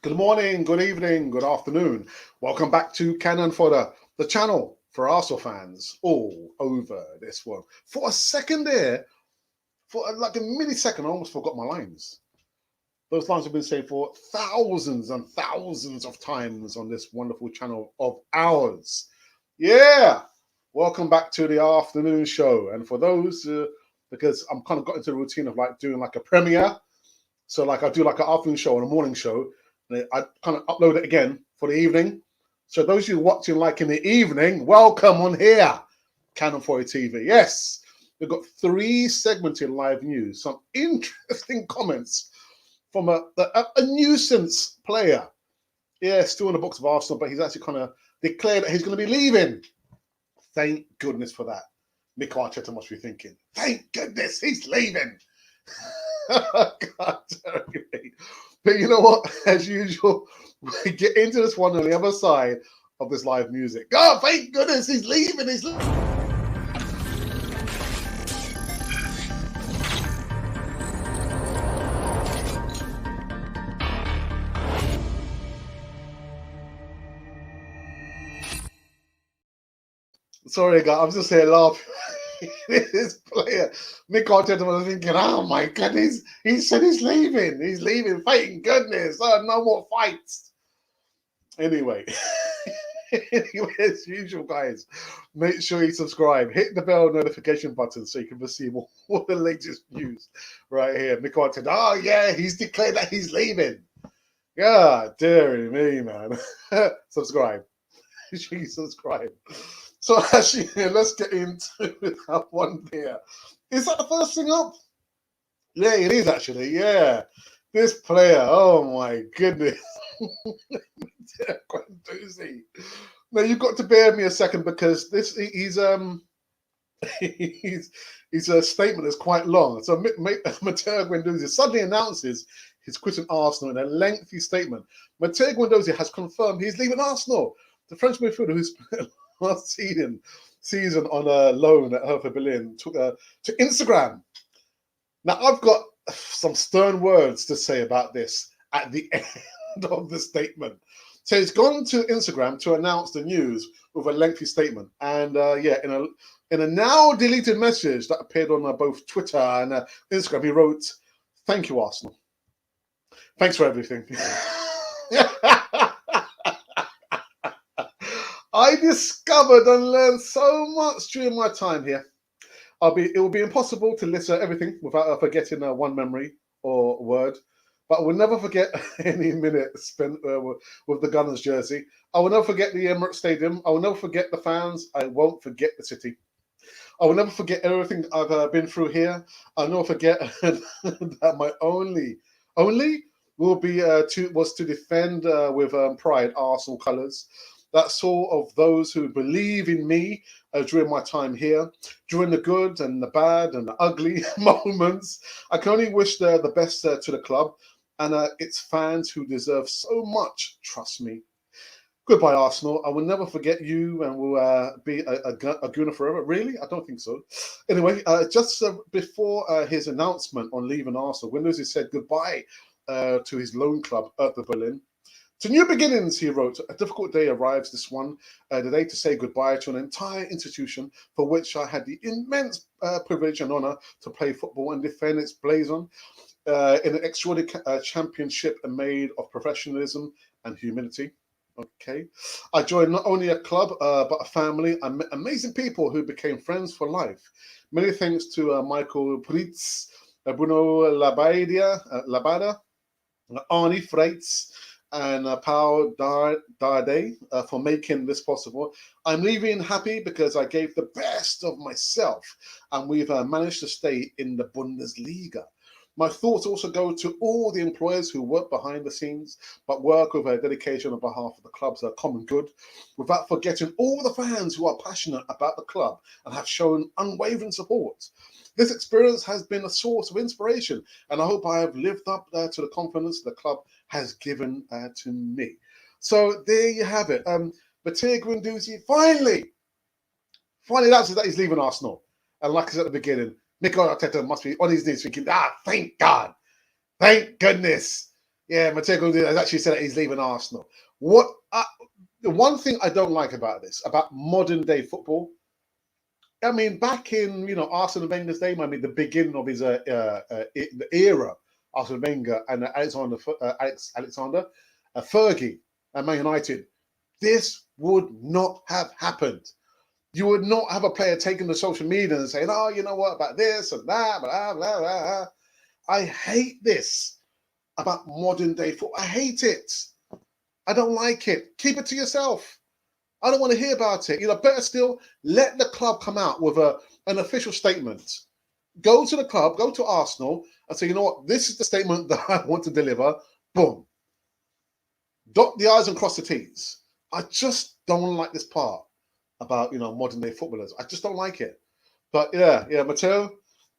Good morning, good evening, good afternoon. Welcome back to Cannon Fodder, the channel for Arsenal fans all over this world. For a second there, for like a millisecond, I almost forgot my lines. Those lines have been said for thousands and thousands of times on this wonderful channel of ours. Yeah, welcome back to the afternoon show. And for those, because I'm kind of got into the routine of like doing like a premiere. So like I do like an afternoon show and a morning show. And I kind of upload it again for the evening. So those of you watching like in the evening, welcome on here, Canon 40 TV. Yes, we've got 3 segmented live news, some interesting comments from a nuisance player. Yeah, still in the books of Arsenal, but he's actually kind of declared that he's going to be leaving. Thank goodness for that. Mikel Arteta must be thinking, thank goodness he's leaving. God, but you know what? As usual, we get into this one on the other side of this live music. Oh, thank goodness he's leaving. He's leaving. Sorry, guys, I'm just here laughing. This player, Mikel Arteta, was thinking, oh my goodness, he said he's leaving. He's leaving. Thank goodness. Oh, no more fights. Anyway. Anyway, as usual, guys, make sure you subscribe, hit the bell notification button so you can receive all the latest news right here. Mikel Arteta, oh yeah, he's declared that he's leaving. God, dearie me, man. Subscribe. Make sure you subscribe. So actually, let's get into that one here. Is that the first thing up? Yeah, it is actually. Yeah, this player. Oh my goodness. Guendouzi. Now you've got to bear me a second because he's his statement is quite long. So Matteo Guendouzi suddenly announces he's quitting Arsenal in a lengthy statement. Matteo Guendouzi has confirmed he's leaving Arsenal. The French midfielder who spent last season on a loan at Hertha Berlin took to Instagram. Now I've got some stern words to say about this at the end of the statement. So he's gone to Instagram to announce the news with a lengthy statement, and yeah, in a now deleted message that appeared on both Twitter and Instagram, he wrote, "Thank you, Arsenal. Thanks for everything." I discovered and learned so much during my time here. It will be impossible to list everything without forgetting one memory or word. But I will never forget any minute spent with the Gunners jersey. I will never forget the Emirates Stadium. I will never forget the fans. I won't forget the city. I will never forget everything I've been through here. I'll never forget that my only was to defend with pride Arsenal colours. That sort of those who believe in me during my time here, during the good and the bad and the ugly moments. I can only wish the best to the club and its fans who deserve so much, trust me. Goodbye, Arsenal. I will never forget you and will be a Gooner forever. Really? I don't think so. Anyway, just before his announcement on leaving Arsenal, Guendouzi said goodbye to his loan club, Hertha Berlin. To new beginnings, he wrote, a difficult day arrives this one, the day to say goodbye to an entire institution for which I had the immense privilege and honour to play football and defend its blazon in an extraordinary championship made of professionalism and humility. Okay. I joined not only a club, but a family, and amazing people who became friends for life. Many thanks to Michael Pritz, Bruno Labada, Arnie Freitz, and Paul Darday for making this possible. I'm leaving happy because I gave the best of myself, and we've managed to stay in the Bundesliga. My thoughts also go to all the employers who work behind the scenes, but work with a dedication on behalf of the club's common good, without forgetting all the fans who are passionate about the club and have shown unwavering support. This experience has been a source of inspiration, and I hope I have lived up to the confidence the club has given to me. So there you have it. Matteo Guendouzi finally announces that he's leaving Arsenal. And like I said at the beginning, Mikel Arteta must be on his knees thinking, thank God. Thank goodness. Yeah, Matteo Guendouzi has actually said that he's leaving Arsenal. What the one thing I don't like about this, about modern day football, I mean, back in Arsene Wenger's day, I mean the beginning of his the era, Arsene Wenger and Alexander Fergie at Man United, this would not have happened. You would not have a player taking to social media and saying, "Oh, you know what about this and that, blah blah blah." Blah. I hate this about modern day football. I hate it. I don't like it. Keep it to yourself. I don't want to hear about it. Better still, let the club come out with an official statement. Go to the club, go to Arsenal, and say, you know what, this is the statement that I want to deliver. Boom. Dot the I's and cross the T's. I just don't like this part about modern day footballers. I just don't like it. But yeah, Matteo,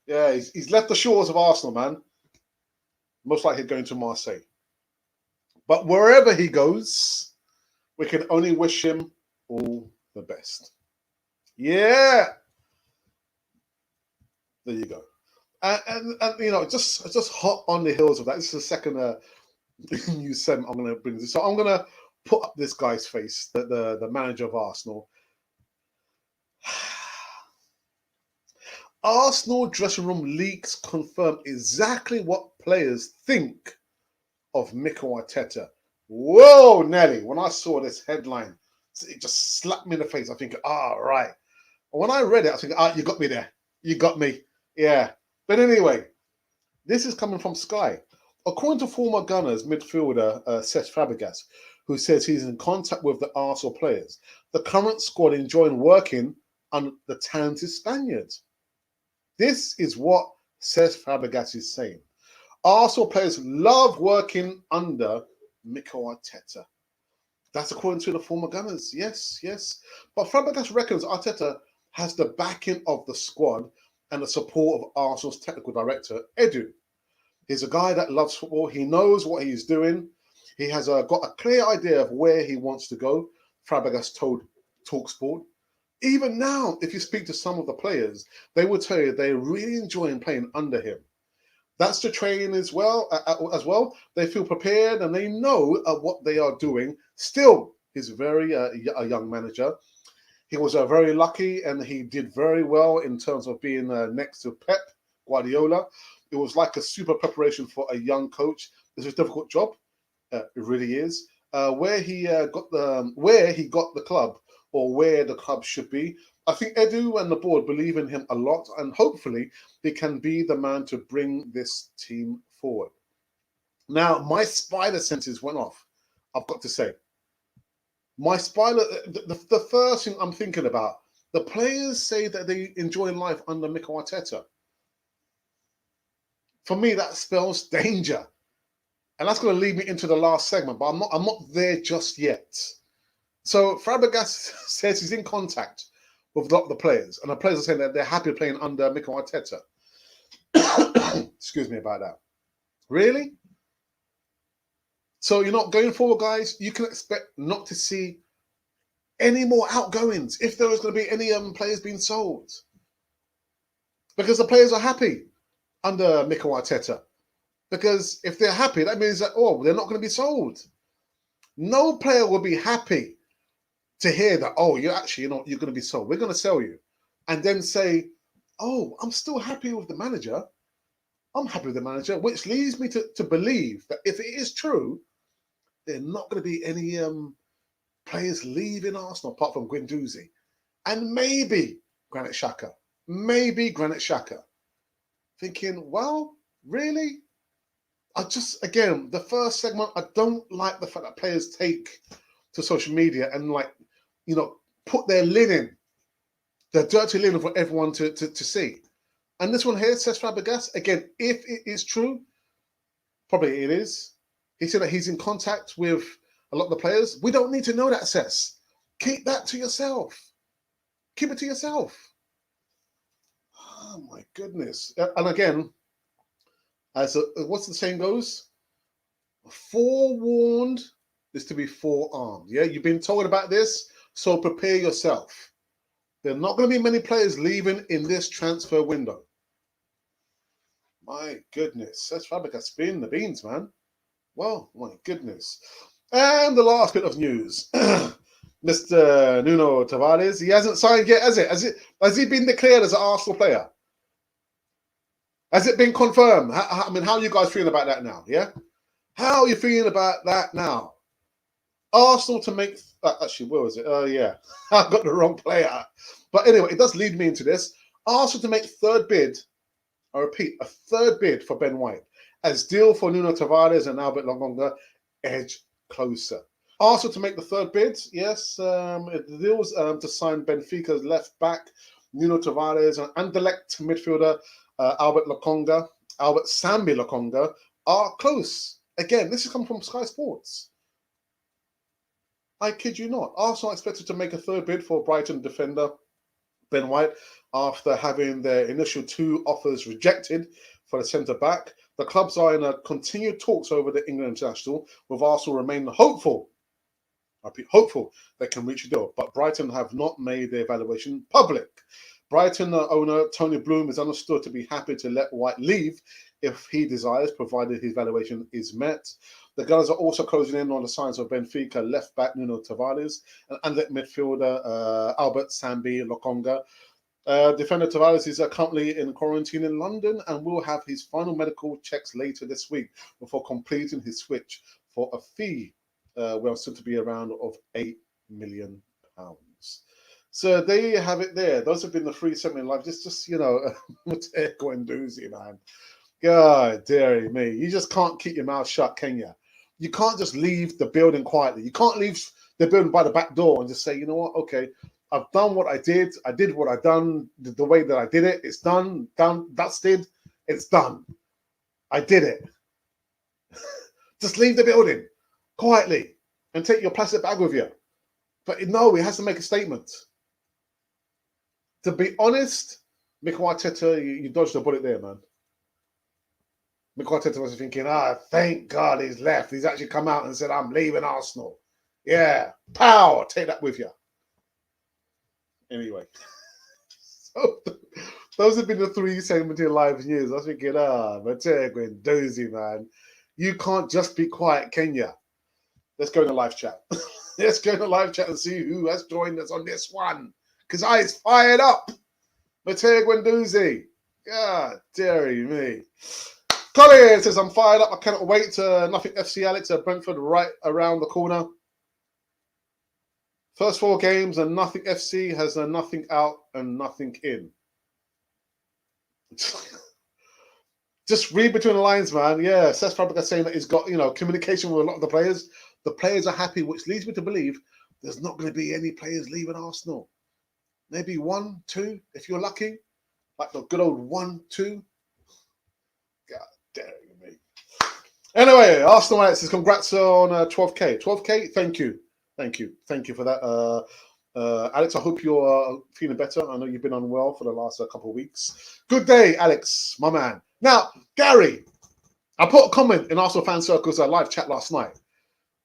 yeah, he's left the shores of Arsenal, man. Most likely going to Marseille. But wherever he goes, we can only wish him all the best. Yeah, there you go. And just hot on the heels of that. This is the second news segment I'm going to bring this. So I'm going to put up this guy's face, the manager of Arsenal. Arsenal dressing room leaks confirm exactly what players think of Mikel Arteta. Whoa, Nelly! When I saw this headline, it just slapped me in the face. I think, right. When I read it, I think, you got me there. You got me. Yeah. But anyway, this is coming from Sky. According to former Gunners midfielder Cesc Fabregas, who says he's in contact with the Arsenal players, the current squad enjoying working on the talented Spaniards. This is what Cesc Fabregas is saying. Arsenal players love working under Mikel Arteta. That's according to the former Gunners. Yes, yes. But Fabregas reckons Arteta has the backing of the squad and the support of Arsenal's technical director, Edu. He's a guy that loves football. He knows what he's doing. He has got a clear idea of where he wants to go, Fabregas told TalkSport. Even now, if you speak to some of the players, they will tell you they're really enjoying playing under him. That's the training as well. They feel prepared and they know what they are doing. Still, he's very a young manager. He was very lucky and he did very well in terms of being next to Pep Guardiola. It was like a super preparation for a young coach. It's a difficult job. It really is. Where he got the club, or where the club should be. I think Edu and the board believe in him a lot, and hopefully he can be the man to bring this team forward. Now, my spider senses went off. I've got to say, my spider. The first thing I'm thinking about, the players say that they enjoy life under Mikel Arteta. For me, that spells danger. And that's going to lead me into the last segment, but I'm not there just yet. So Fabregas says he's in contact with a lot of the players, and the players are saying that they're happy playing under Mikel Arteta. Excuse me about that. Really? So going forward, guys, you can expect not to see any more outgoings if there is going to be any players being sold, because the players are happy under Mikel Arteta. Because if they're happy, that means that they're not going to be sold. No player will be happy to hear that, you're going to be sold. We're going to sell you. And then say, I'm still happy with the manager. I'm happy with the manager, which leads me to believe that if it is true, there are not going to be any players leaving Arsenal apart from Guendouzi. And maybe Granit Xhaka. Thinking, well, really? Again, the first segment, I don't like the fact that players take to social media and put their linen, their dirty linen for everyone to see. And this one here says Fabregas, again, if it is true, probably it is. He said that he's in contact with a lot of the players. We don't need to know that, Cesc. Keep that to yourself. Keep it to yourself. Oh my goodness. And again, what's the saying goes? Forewarned is to be forearmed. Yeah, you've been told about this, so prepare yourself. There are not going to be many players leaving in this transfer window. My goodness, that's Fabregas spinning the beans, man. Well, my goodness. And the last bit of news. Mr. Nuno Tavares, he hasn't signed yet, has it? Has he been declared as an Arsenal player? Has it been confirmed? I mean, how are you guys feeling about that now? Yeah? How are you feeling about that now? Arsenal to make... actually, where was it? Oh, yeah. I got the wrong player. But anyway, it does lead me into this. Arsenal to make third bid, I repeat, a third bid for Ben White, as deal for Nuno Tavares and Albert Lokonga edge closer. Arsenal to make the third bid, yes. It deals to sign Benfica's left back, Nuno Tavares, and Anderlecht midfielder Albert Sambi Lokonga, are close. Again, this has come from Sky Sports. I kid you not. Arsenal expected to make a third bid for Brighton defender Ben White after having their initial two offers rejected for the centre-back. The clubs are in a continued talks over the England international, with Arsenal remaining hopeful. I repeat, hopeful they can reach a deal, but Brighton have not made their evaluation public. Brighton owner Tony Bloom is understood to be happy to let White leave if he desires, provided his valuation is met. The Gunners are also closing in on the signs of Benfica left back Nuno Tavares and Anderlecht midfielder Albert Sambi Lokonga. Defender Tavares is currently in quarantine in London and will have his final medical checks later this week before completing his switch for a fee, well, soon to be around of £8 million. So there you have it there. Those have been the 370 live. Just Matteo Guendouzi, man. God dear me. You just can't keep your mouth shut, can you? You can't just leave the building quietly. You can't leave the building by the back door and just say, you know what, okay, I've done what I did. I did what I done the way that I did it. It's done, dusted. It's done. I did it. Just leave the building quietly and take your plastic bag with you. But no, he has to make a statement. To be honest, Mikel Arteta, you dodged the bullet there, man. Mikel Arteta was thinking, thank God he's left. He's actually come out and said, I'm leaving Arsenal. Yeah, power, take that with you. Anyway, so those have been the 370 live news. I was thinking, Matteo Guendouzi, man. You can't just be quiet, can you? Let's go in the live chat. Let's go in the live chat and see who has joined us on this one. Because I's fired up. Matteo Guendouzi. God, dearie me. Colin says, I'm fired up. I cannot wait to Nothing FC Alex at Brentford right around the corner. First 4 games and Nothing FC has a nothing out and nothing in. Just read between the lines, man. Yeah, Seth Fabrica saying that he's got, communication with a lot of the players. The players are happy, which leads me to believe there's not going to be any players leaving Arsenal. Maybe 1, 2, if you're lucky. Like the good old 1, 2. God damn me. Anyway, Arsenal Alex says congrats on 12K. 12K, thank you. Thank you for that. Alex, I hope you're feeling better. I know you've been unwell for the last couple of weeks. Good day, Alex, my man. Now, Gary, I put a comment in Arsenal Fan Circle's live chat last night.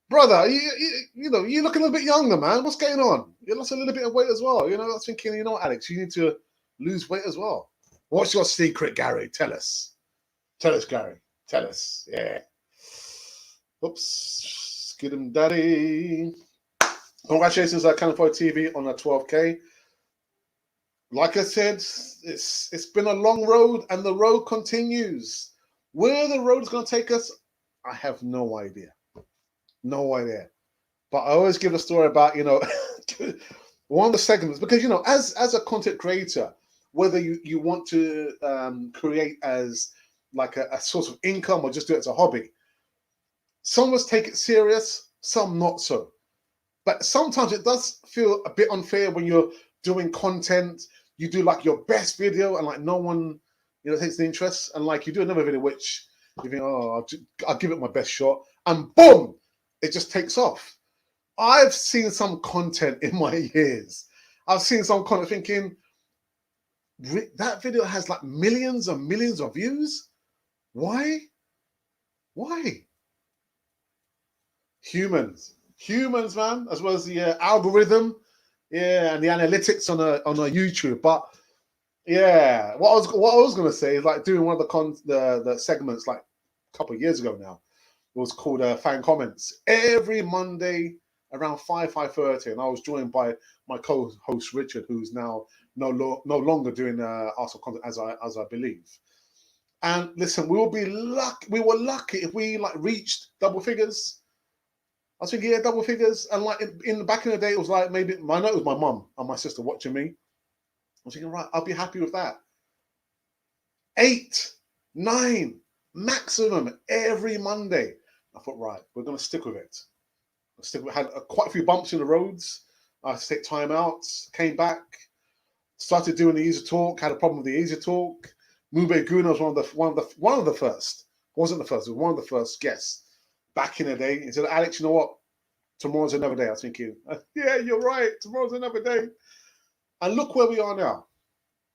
Brother, you look a little bit younger, man. What's going on? You lost a little bit of weight as well. I was thinking, Alex, you need to lose weight as well. What's your secret, Gary? Tell us. Tell us, Gary. Tell us. Yeah. Oops. Skid him, daddy. Congratulations, Canify TV on a 12K. Like I said, it's been a long road, and the road continues. Where the road's going to take us, I have no idea. No idea. But I always give a story about, one of the segments, because, as a content creator, whether you want to create as like a source of income or just do it as a hobby, some of us take it serious, some not so. But sometimes it does feel a bit unfair when you're doing content, you do like your best video and like no one, takes the interest. And like you do another video, which you think, I'll give it my best shot. And boom, it just takes off. I've seen some content in my years. I've seen some content thinking, that video has like millions and millions of views. Why? Humans, man, as well as the algorithm, and the analytics on a YouTube. But yeah, what I was gonna say is like doing one of the segments like a couple of years ago now. It was called Fan Comments every Monday around 5:30, and I was joined by my co-host Richard, who's now no longer doing Arsenal content as I believe. And listen, we will be lucky. We were lucky if we like reached double figures. I was thinking, yeah, double figures. And like in the back in the day, it was like maybe I know it was my mum and my sister watching me. I was thinking, right, I'll be happy with that. 8, 9 maximum every Monday. I thought, right, we're going to stick with it. Had quite a few bumps in the roads. I had to take time out, came back, started doing the Easy Talk, had a problem with the Easy Talk. Mube Guna was one of the first. Wasn't the first, it was one of the first guests back in the day. He said, Alex, you know what? Tomorrow's another day. I was thinking, yeah, you're right. Tomorrow's another day. And look where we are now.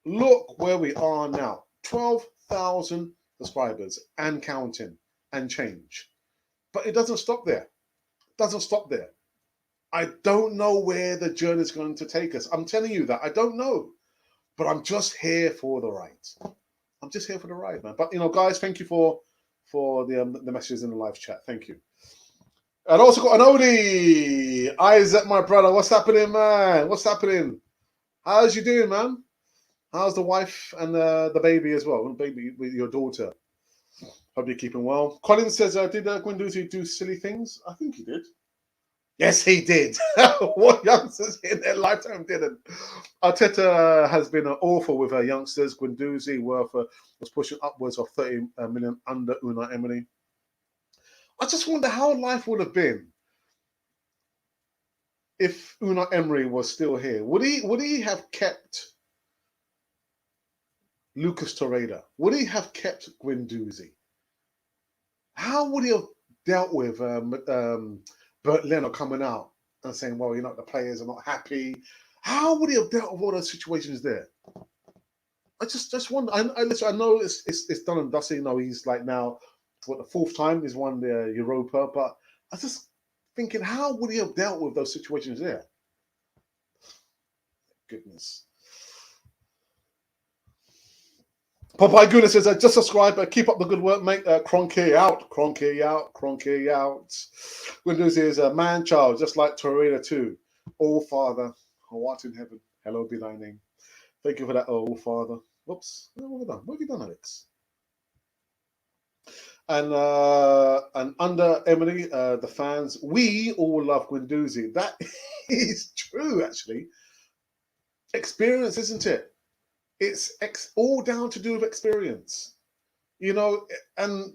Look where we are now. 12,000 subscribers and counting and change. But it doesn't stop there. It doesn't stop there. I don't know where the journey is going to take us. I'm telling you that. I don't know. But I'm just here for the ride. I'm just here for the ride, man. But, you know, guys, thank you for the messages in the live chat. Thank you. And also got an Odie. Isaac, my brother. What's happening, man? What's happening? How's you doing, man? How's the wife and the baby as well? The baby with your daughter. Hope you're keeping well. Colin says, did Guendouzi do silly things? I think he did. Yes, he did. What youngsters in their lifetime didn't? Arteta has been awful with youngsters. Guendouzi was pushing upwards of 30 million under Unai Emery. I just wonder how life would have been if Unai Emery was still here. Would he have kept Lucas Torreira? Would he have kept Guendouzi? How would he have dealt with Bert Leno coming out and saying, well, you know, the players are not happy? How would he have dealt with all those situations there? I just wonder. I know it's done and dusted. You know, he's like now, what, the 4th time he's won the Europa, but I just thinking, how would he have dealt with those situations there? Goodness. Popeye Goodness says, just subscribe, keep up the good work, mate. Kroenke out, Kroenke out, Kroenke out. Guendouzi is a man child, just like Torreira too. Oh, Father, who art in heaven, hallowed be thy name. Thank you for that, oh, Father. Whoops, what have we done? What have you done, Alex? And under Emily, the fans, we all love Guendouzi. That is true, actually. Experience, isn't it? It's all down to do with experience, you know. And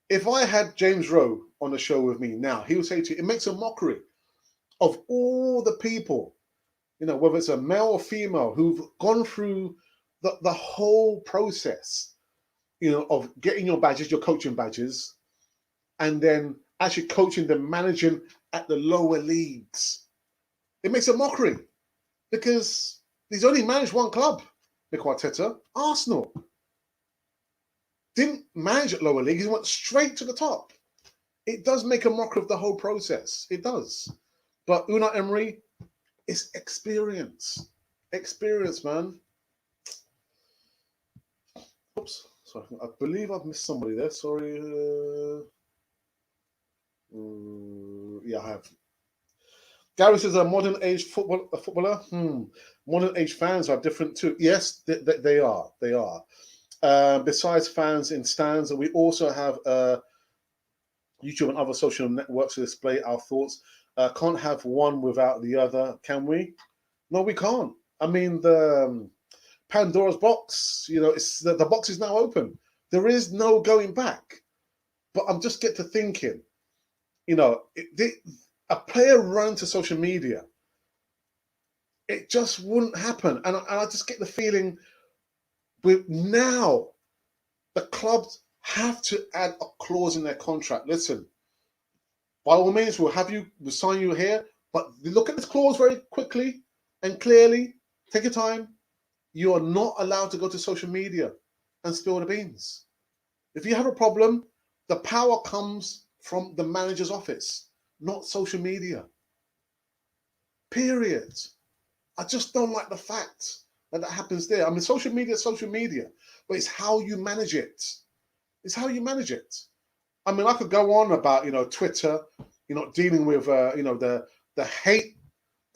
if I had James Rowe on the show with me now, he would say to you, it makes a mockery of all the people, you know, whether it's a male or female, who've gone through the whole process, you know, of getting your badges, your coaching badges, and then actually coaching them, managing at the lower leagues. It makes a mockery because he's only managed one club, Mikel Arteta, Arsenal. Didn't manage at lower leagues, he went straight to the top. It does make a mockery of the whole process. It does. But Unai Emery is experience. Experience, man. Oops. Sorry, I believe I've missed somebody there. Sorry. Yeah, I have. Gary says a modern age footballer. Modern age fans are different too. Yes, they are. They are. Besides fans in stands, we also have YouTube and other social networks to display our thoughts. Can't have one without the other, can we? No, we can't. I mean, the Pandora's box, you know, it's the box is now open. There is no going back. But I'm just get to thinking, you know, a player run to social media, it just wouldn't happen. And I just get the feeling with now the clubs have to add a clause in their contract. Listen, by all means, we'll sign you here, but look at this clause very quickly and clearly. Take your time. You are not allowed to go to social media and spill the beans. If you have a problem, the power comes from the manager's office, not social media. Period. I just don't like the fact that happens there. I mean, social media is social media, but it's how you manage it. It's how you manage it. I mean, I could go on about, Twitter, dealing with, the hate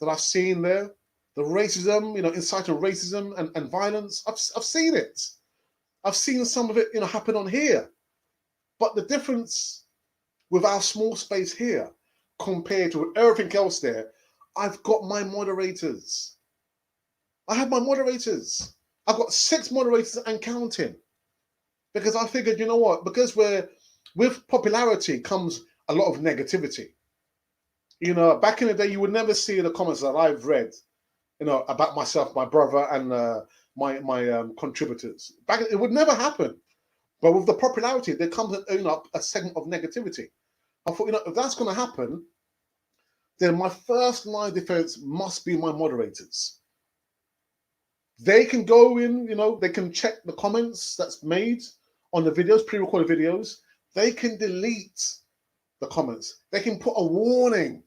that I've seen there, the racism, inciting racism and violence. I've seen it. I've seen some of it, happen on here. But the difference with our small space here compared to everything else there, I've got my moderators. I have my moderators. I've got 6 moderators and counting. Because I figured, you know what? Because with popularity comes a lot of negativity. Back in the day, you would never see the comments that I've read, about myself, my brother, and my contributors. It would never happen. But with the popularity, there comes up a segment of negativity. I thought, if that's going to happen, then my first line of defense must be my moderators. They can go in, they can check the comments that's made on the videos, pre-recorded videos. They can delete the comments. They can put a warning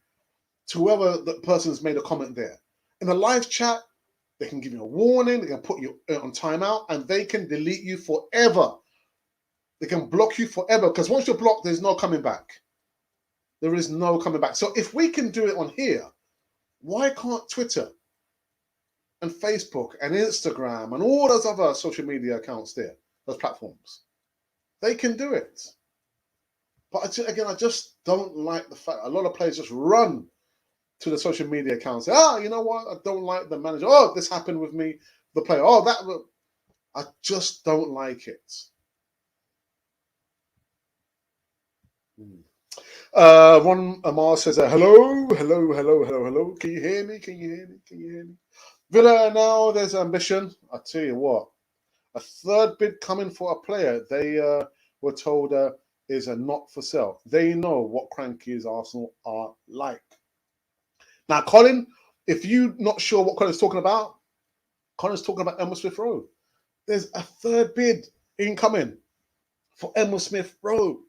to whoever the person's made a comment there. In the live chat, they can give you a warning. They can put you on timeout, and they can delete you forever. They can block you forever, because once you're blocked, there's no coming back. There is no coming back. So if we can do it on here, why can't Twitter and Facebook and Instagram and all those other social media accounts there, those platforms? They can do it. But again, I just don't like the fact a lot of players just run to the social media accounts. Say, you know what? I don't like the manager. Oh, this happened with me, the player. Oh, I just don't like it. Ron Amar says, hello. Can you hear me? Villa, now there's ambition. I tell you what, a third bid coming for a player they were told is a not for sale. They know what crankies Arsenal are like. Now, Colin, if you're not sure what Colin's talking about, Colin's talking about Emma Smith Rowe. There's a third bid incoming for Emma Smith Rowe.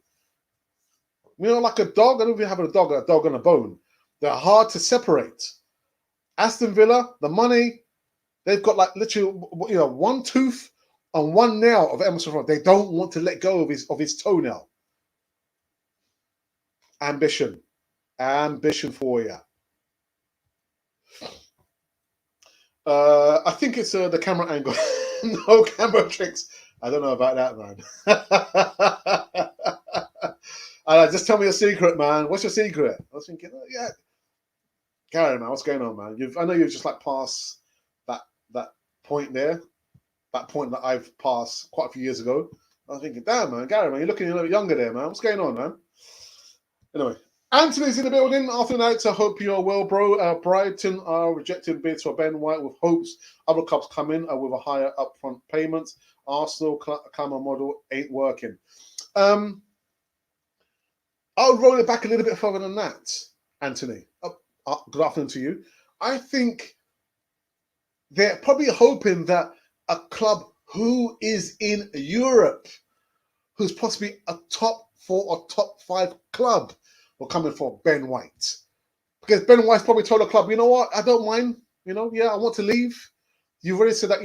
Like a dog. I don't know if you have a dog on a bone. They're hard to separate. Aston Villa, the money, they've got like literally, one tooth and one nail of Emma Smith Rowe. They don't want to let go of his toenail. Ambition for you. I think it's the camera angle. No camera tricks. I don't know about that, man. Just tell me a secret, man. What's your secret? I was thinking, yeah. Gary, man, what's going on, man? I know you've just like passed that point there. That point that I've passed quite a few years ago. I was thinking, damn, man, Gary, man, you're looking a little bit younger there, man. What's going on, man? Anyway, Anthony's in the building. After night, I hope you're well, bro. Brighton are rejecting bids for Ben White with hopes other clubs come in with a higher upfront payment. Arsenal Clamour model ain't working. I'll roll it back a little bit further than that, Anthony. Good afternoon to you. I think they're probably hoping that a club who is in Europe, who's possibly a top 4 or top 5 club, will come in for Ben White. Because Ben White's probably told the club, you know what, I don't mind. I want to leave. You've already said that,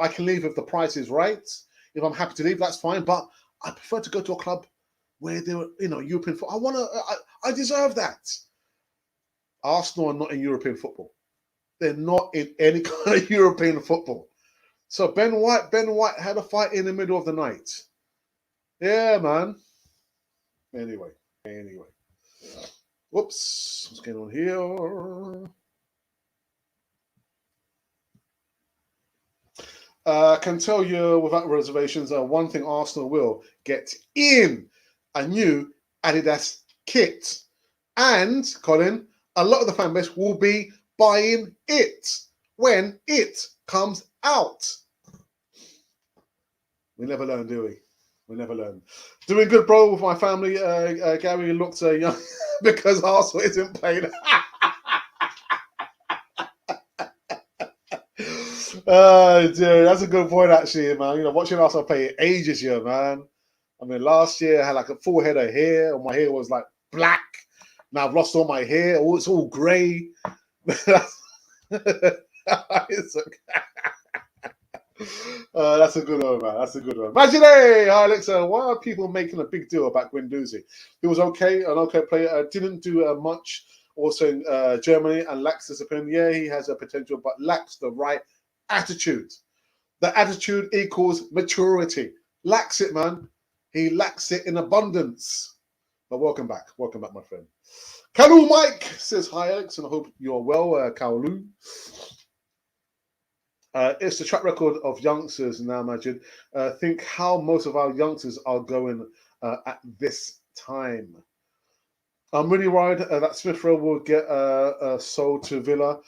I can leave if the price is right. If I'm happy to leave, that's fine. But I prefer to go to a club where they're, European football. I deserve that. Arsenal are not in European football. They're not in any kind of European football. So Ben White had a fight in the middle of the night. Yeah, man. Anyway. Whoops. What's going on here? Can tell you without reservations, one thing Arsenal will get in a new Adidas kit. And, Colin, a lot of the fan base will be buying it when it comes out. We never learn, do we? We never learn. Doing good, bro, with my family. Gary looks young because Arsenal isn't playing. Oh, dear, that's a good point, actually, man. Watching Arsenal play ages here, man. I mean, last year I had like a full head of hair, and my hair was like black. Now I've lost all my hair. It's all grey. It's okay. That's a good one, man. That's a good one. Imagine, hi Alexa. Why are people making a big deal about Guendouzi? He was okay, an okay player. Didn't do much. Also in Germany and lacks discipline. Yeah, he has a potential, but lacks the right attitude. The attitude equals maturity. Lacks it, man. He lacks it in abundance. But welcome back, my friend. Kalu Mike says hi, Alex, and I hope you're well, Kalu. It's the track record of youngsters now, imagine. Think how most of our youngsters are going at this time. I'm really worried that Smith Rowe will get sold to Villa.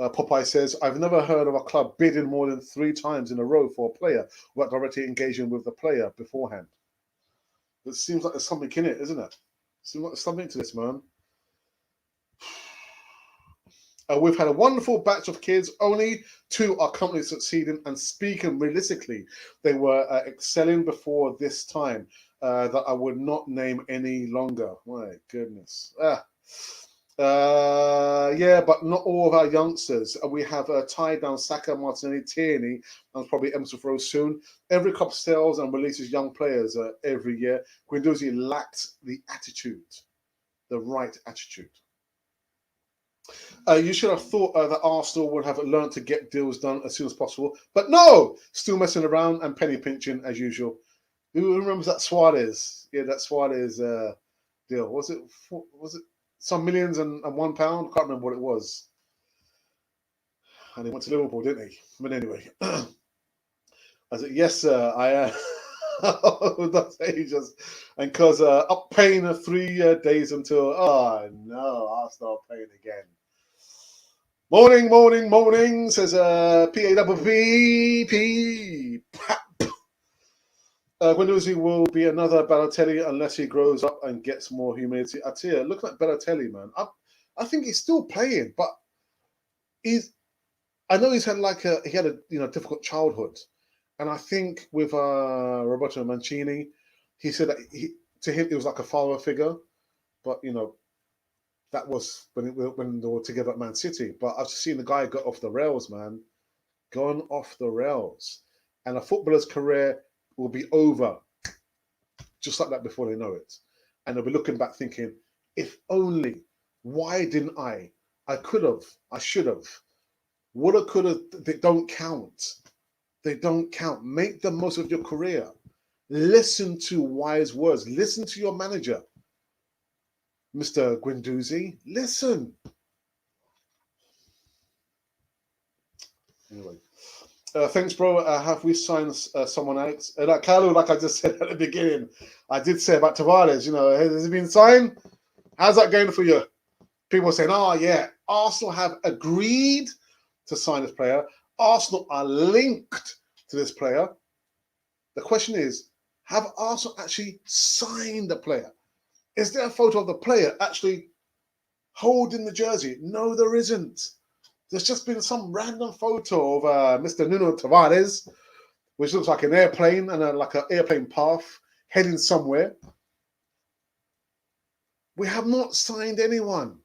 Popeye says, I've never heard of a club bidding more than 3 times in a row for a player without directly engaging with the player beforehand. It seems like there's something in it, isn't it? Seems like there's something to this, man. We've had a wonderful batch of kids. Only 2 are currently succeeding, and speaking realistically, they were excelling before this time that I would not name any longer. My goodness. Yeah, but not all of our youngsters. We have tied down Saka, Martinelli, Tierney, and probably Emerson Rowe soon. Every club sells and releases young players every year. Guendouzi lacked the attitude, the right attitude. You should have thought that Arsenal would have learned to get deals done as soon as possible. But no! Still messing around and penny pinching as usual. Who remembers that Suarez? Yeah, that Suarez deal. Was it some millions and £1? Can't remember what it was. And he went to Liverpool, didn't he? But anyway. I said, yes, sir, I am. That's ages. And because up paying 3 days until, oh no, I'll start paying again. Morning, says P-A-P-P. Guendouzi will be another Balotelli unless he grows up and gets more humility. I tell you, looking at Balotelli, man, I think he's still playing, but I know he's had he had a difficult childhood, and I think with Roberto Mancini, he said that to him it was like a father figure, but that was when they were together at Man City. But I've seen the guy got off the rails, man. Gone off the rails. And a footballer's career will be over just like that before they know it. And they'll be looking back thinking, if only, why didn't I? I could have, I should have. Woulda, coulda, they don't count. They don't count. Make the most of your career. Listen to wise words. Listen to your manager. Mr. Guendouzi, listen. Anyway, thanks, bro. Have we signed someone, Alex? Like Carlo, like I just said at the beginning, I did say about Tavares. Has he been signed? How's that going for you? People are saying, "Oh yeah, Arsenal have agreed to sign this player. Arsenal are linked to this player." The question is, have Arsenal actually signed the player? Is there a photo of the player actually holding the jersey? No, there isn't. There's just been some random photo of Mr. Nuno Tavares, which looks like an airplane and like an airplane path heading somewhere. We have not signed anyone.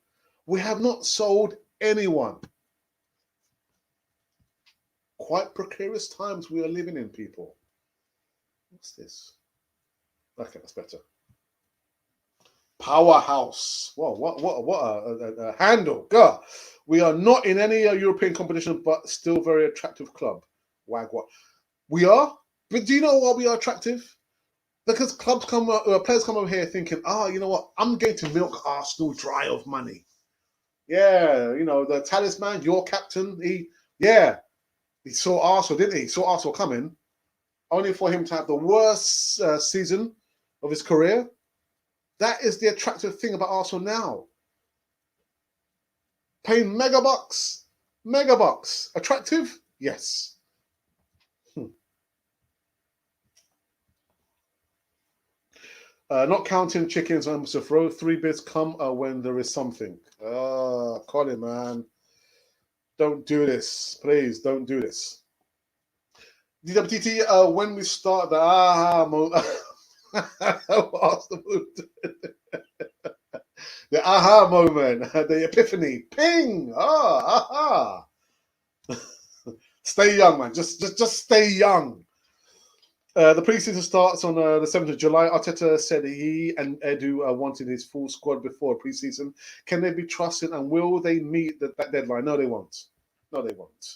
We have not sold anyone. Quite precarious times we are living in, people. What's this? Okay, that's better. Powerhouse. Well, what a handle. God. We are not in any European competition, but still very attractive club. Wag what? We are? But do you know why we are attractive? Because players come over here thinking, you know what? I'm going to milk Arsenal dry of money. Yeah, the talisman, your captain, he saw Arsenal, didn't he? He saw Arsenal coming, only for him to have the worst season of his career. That is the attractive thing about Arsenal now. Paying mega bucks. Attractive? Yes. Not counting chickens on Mr. Rowe. 3 bits come when there is something. Colin, man. Don't do this. Please, don't do this. DWTT, when we start the aha moment. The aha moment, the epiphany, ping, aha. Stay young, man. Just stay young. The preseason starts on the 7th of July. Arteta said he and Edu wanted his full squad before preseason. Can they be trusted and will they meet that deadline? No, they won't. No, they won't.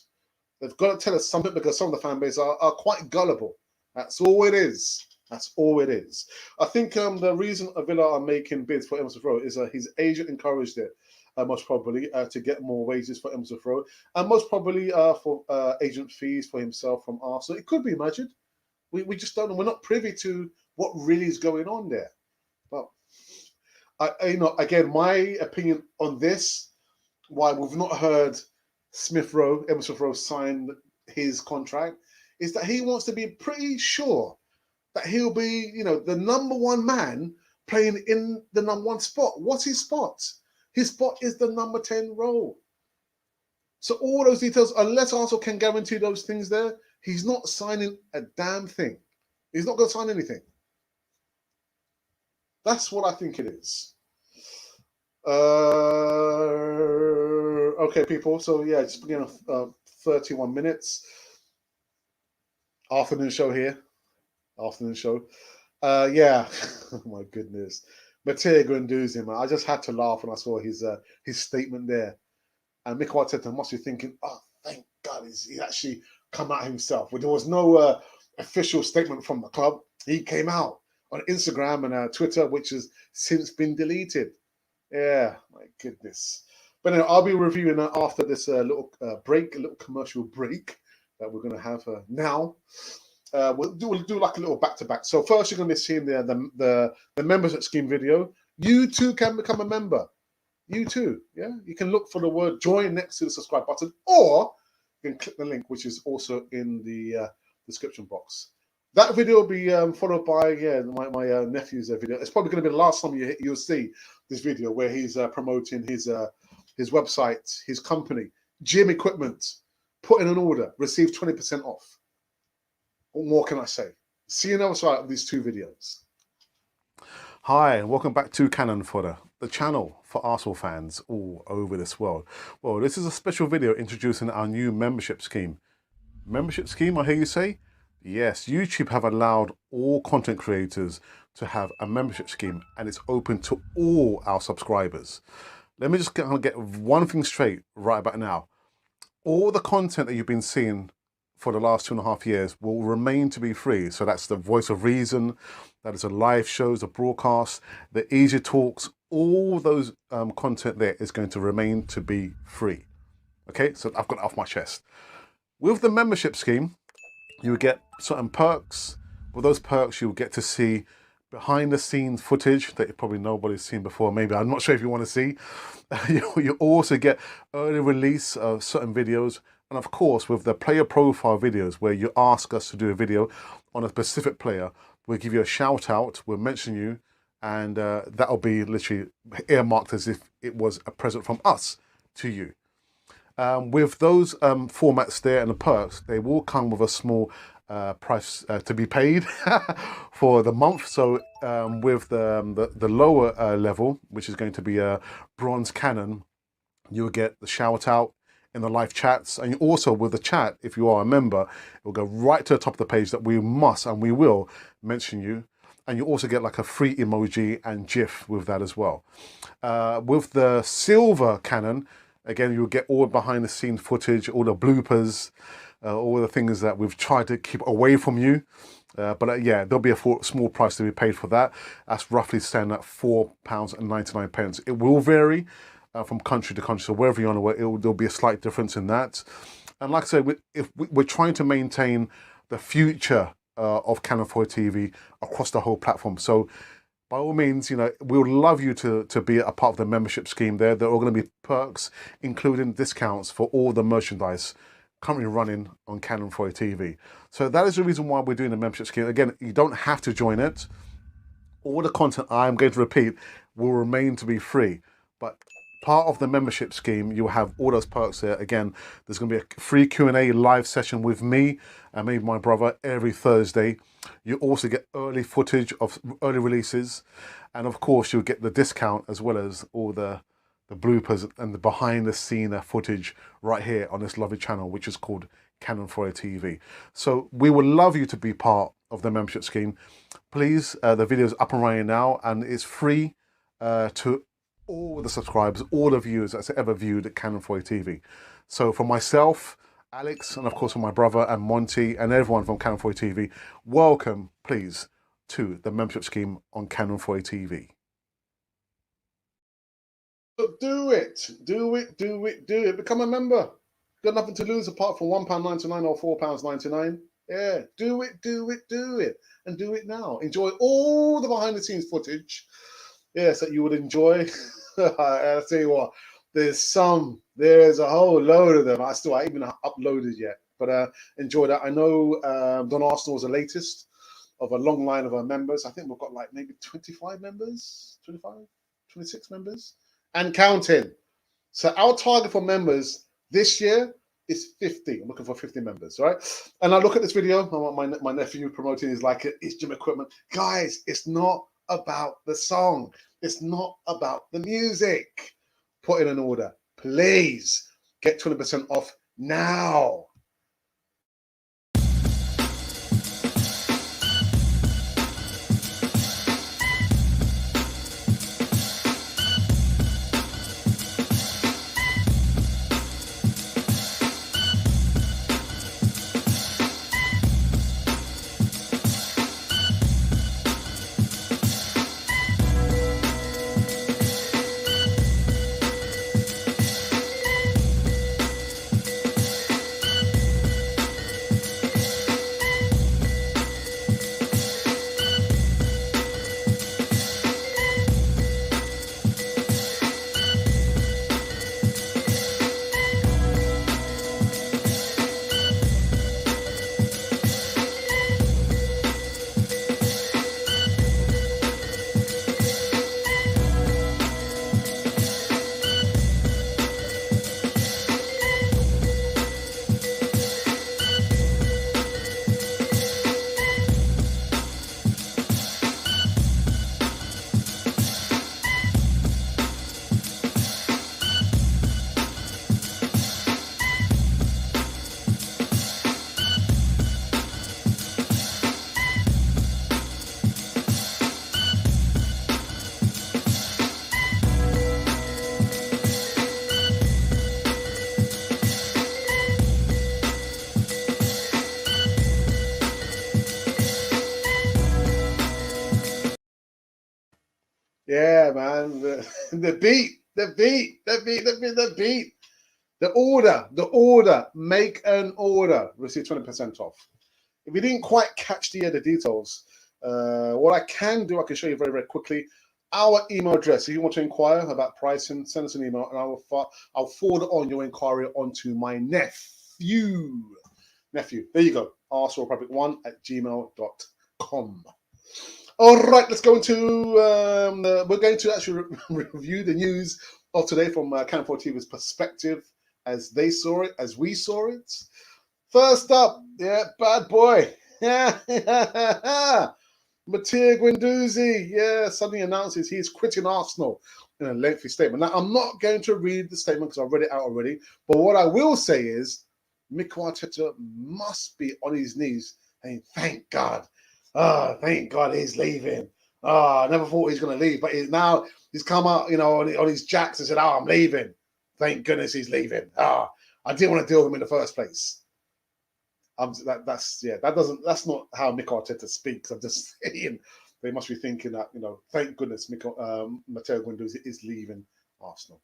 They've got to tell us something because some of the fan base are quite gullible. That's all it is. That's all it is. I think the reason Villa are making bids for Emerson Rowe is his agent encouraged it, most probably, to get more wages for Emerson Rowe, and most probably for agent fees for himself from Arsenal. It could be, imagine. We just don't know. We're not privy to what really is going on there. But again, my opinion on this, why we've not heard Emerson Rowe sign his contract, is that he wants to be pretty sure that he'll be, the number one man playing in the number one spot. What's his spot? His spot is the number 10 role. So all those details, unless Arsenal can guarantee those things there, he's not signing a damn thing. He's not going to sign anything. That's what I think it is. Okay, people. So, yeah, just beginning of 31 minutes. Afternoon show here. Afternoon show. Yeah. Oh, my goodness. Matteo Guendouzi, man. I just had to laugh when I saw his statement there. And Mikel Arteta must be thinking, oh, thank God he actually come out himself. There was no official statement from the club. He came out on Instagram and Twitter, which has since been deleted. Yeah, my goodness. But anyway, I'll be reviewing that after this little commercial break that we're going to have now. We'll do like a little back-to-back. So first you're going to be seeing the membership scheme video. You too can become a member. You too, yeah? You can look for the word join next to the subscribe button, or you can click the link, which is also in the description box. That video will be followed by my nephew's video. It's probably going to be the last time you'll see this video where he's promoting his website, his company, gym equipment. Put in an order, receive 20% off. What more can I say? See you on the other side of these two videos. Hi, and welcome back to Cannon Fodder, the channel for Arsenal fans all over this world. Well, this is a special video introducing our new membership scheme. Membership scheme, I hear you say? Yes, YouTube have allowed all content creators to have a membership scheme, and it's open to all our subscribers. Let me just get one thing straight right about now. All the content that you've been seeing for the last 2.5 years will remain to be free. So that's the Voice of Reason, that is the live shows, the broadcasts, the easy talks, all those content there is going to remain to be free. Okay, so I've got it off my chest. With the membership scheme, you will get certain perks. With those perks, you'll get to see behind the scenes footage that probably nobody's seen before. Maybe, I'm not sure if you want to see. You also get early release of certain videos. And of course, with the player profile videos, where you ask us to do a video on a specific player, we'll give you a shout out, we'll mention you, and that'll be literally earmarked as if it was a present from us to you. With those formats there and the perks, they will come with a small price to be paid for the month. So with the lower level, which is going to be a bronze cannon, you'll get the shout out in the live chats, and also with the chat, if you are a member, it will go right to the top of the page that we must and we will mention you. And you also get like a free emoji and GIF with that as well. With the silver cannon, again, you'll get all behind the scenes footage, all the bloopers, all the things that we've tried to keep away from you. But yeah, there'll be a small price to be paid for that. That's roughly standing at £4.99. It will vary from country to country. So wherever you're on the way, there'll be a slight difference in that. And like I said, we're trying to maintain the future of Cannon Fodder TV across the whole platform. So by all means, we would love you to be a part of the membership scheme there. There are going to be perks, including discounts for all the merchandise currently running on Cannon Fodder TV. So that is the reason why we're doing the membership scheme. Again, you don't have to join it. All the content I'm going to repeat will remain to be free. But part of the membership scheme, you'll have all those perks there. Again, there's going to be a free Q&A live session with me and maybe my brother every Thursday. You also get early footage of early releases. And of course, you'll get the discount as well as all the bloopers and the behind the scene footage right here on this lovely channel, which is called Canon 4A TV. So we would love you to be part of the membership scheme. Please, the video is up and running now, and it's free to all the subscribers, all the viewers that's ever viewed Canon 4A TV. So for myself, Alex, and of course for my brother and Monty and everyone from Canon 4A TV, welcome, please, to the membership scheme on Canon 4A TV. Do it, do it, do it, do it. Become a member. Got nothing to lose apart from £1.99 or £4.99. Yeah, do it, do it, do it, and do it now. Enjoy all the behind-the-scenes footage. Yes, that you would enjoy. I'll tell you what. There's a whole load of them. I haven't even uploaded yet, but enjoy that. I know Don Arsenal was the latest of a long line of our members. I think we've got like maybe 25 members, 25, 26 members, and counting. So our target for members this year is 50. I'm looking for 50 members, right? And I look at this video. My nephew promoting his like his gym equipment. Guys, it's not about the song. It's not about the music. Put in an order. Please get 20% off now. Yeah, man. The beat. The order. Make an order. Receive 20% off. If you didn't quite catch the details, what I can do, I can show you very, very quickly. Our email address, if you want to inquire about pricing, send us an email and I'll forward on your inquiry onto my nephew. There you go. arsenalrepublic1@gmail.com. All right, let's go into, we're going to actually review the news of today from Canon 4 TV's perspective as they saw it, as we saw it. First up, bad boy. Matteo Guendouzi, suddenly announces he's quitting Arsenal in a lengthy statement. Now, I'm not going to read the statement because I've read it out already, but what I will say is Mikel Arteta must be on his knees saying, thank God. Thank God he's leaving. I never thought he was going to leave, but he's come out, on his jacks and said, I'm leaving. Thank goodness he's leaving. I didn't want to deal with him in the first place. That's not how Mikel Arteta speaks. I'm just saying they must be thinking that, thank goodness Matteo Guendouzi is leaving Arsenal.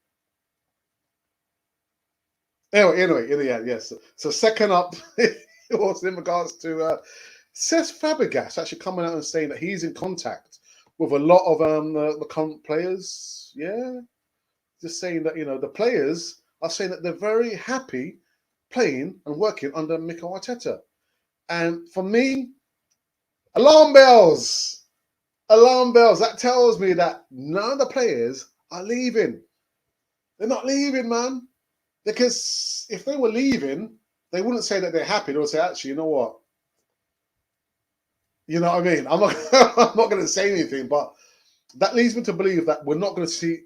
Anyway, yes. So second up, also in regards to Cesc Fabregas actually coming out and saying that he's in contact with a lot of the current players. Yeah, just saying that the players are saying that they're very happy playing and working under Mikel Arteta. And for me, alarm bells. That tells me that none of the players are leaving. They're not leaving, man. Because if they were leaving, they wouldn't say that they're happy. They would say, actually, you know what? You know what I mean? I'm not going to say anything, but that leads me to believe that we're not going to see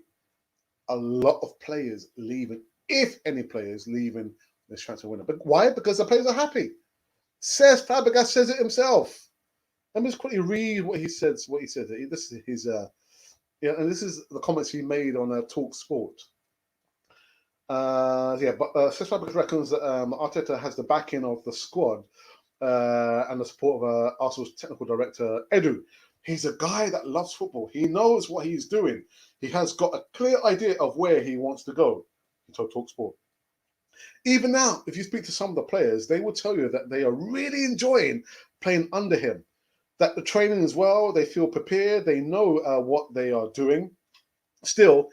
a lot of players leaving, if any players leaving this transfer window. But why? Because the players are happy. Cesc Fabregas says it himself. Let me just quickly read what he says. This is his, and this is the comments he made on Talk Sport. But Cesc Fabregas reckons that Arteta has the backing of the squad and the support of Arsenal's technical director Edu. He's a guy that loves football. He knows what he's doing. He has got a clear idea of where he wants to go. He told Talk Sport. Even now, if you speak to some of the players, they will tell you that they are really enjoying playing under him. That the training as well, they feel prepared, they know what they are doing. Still,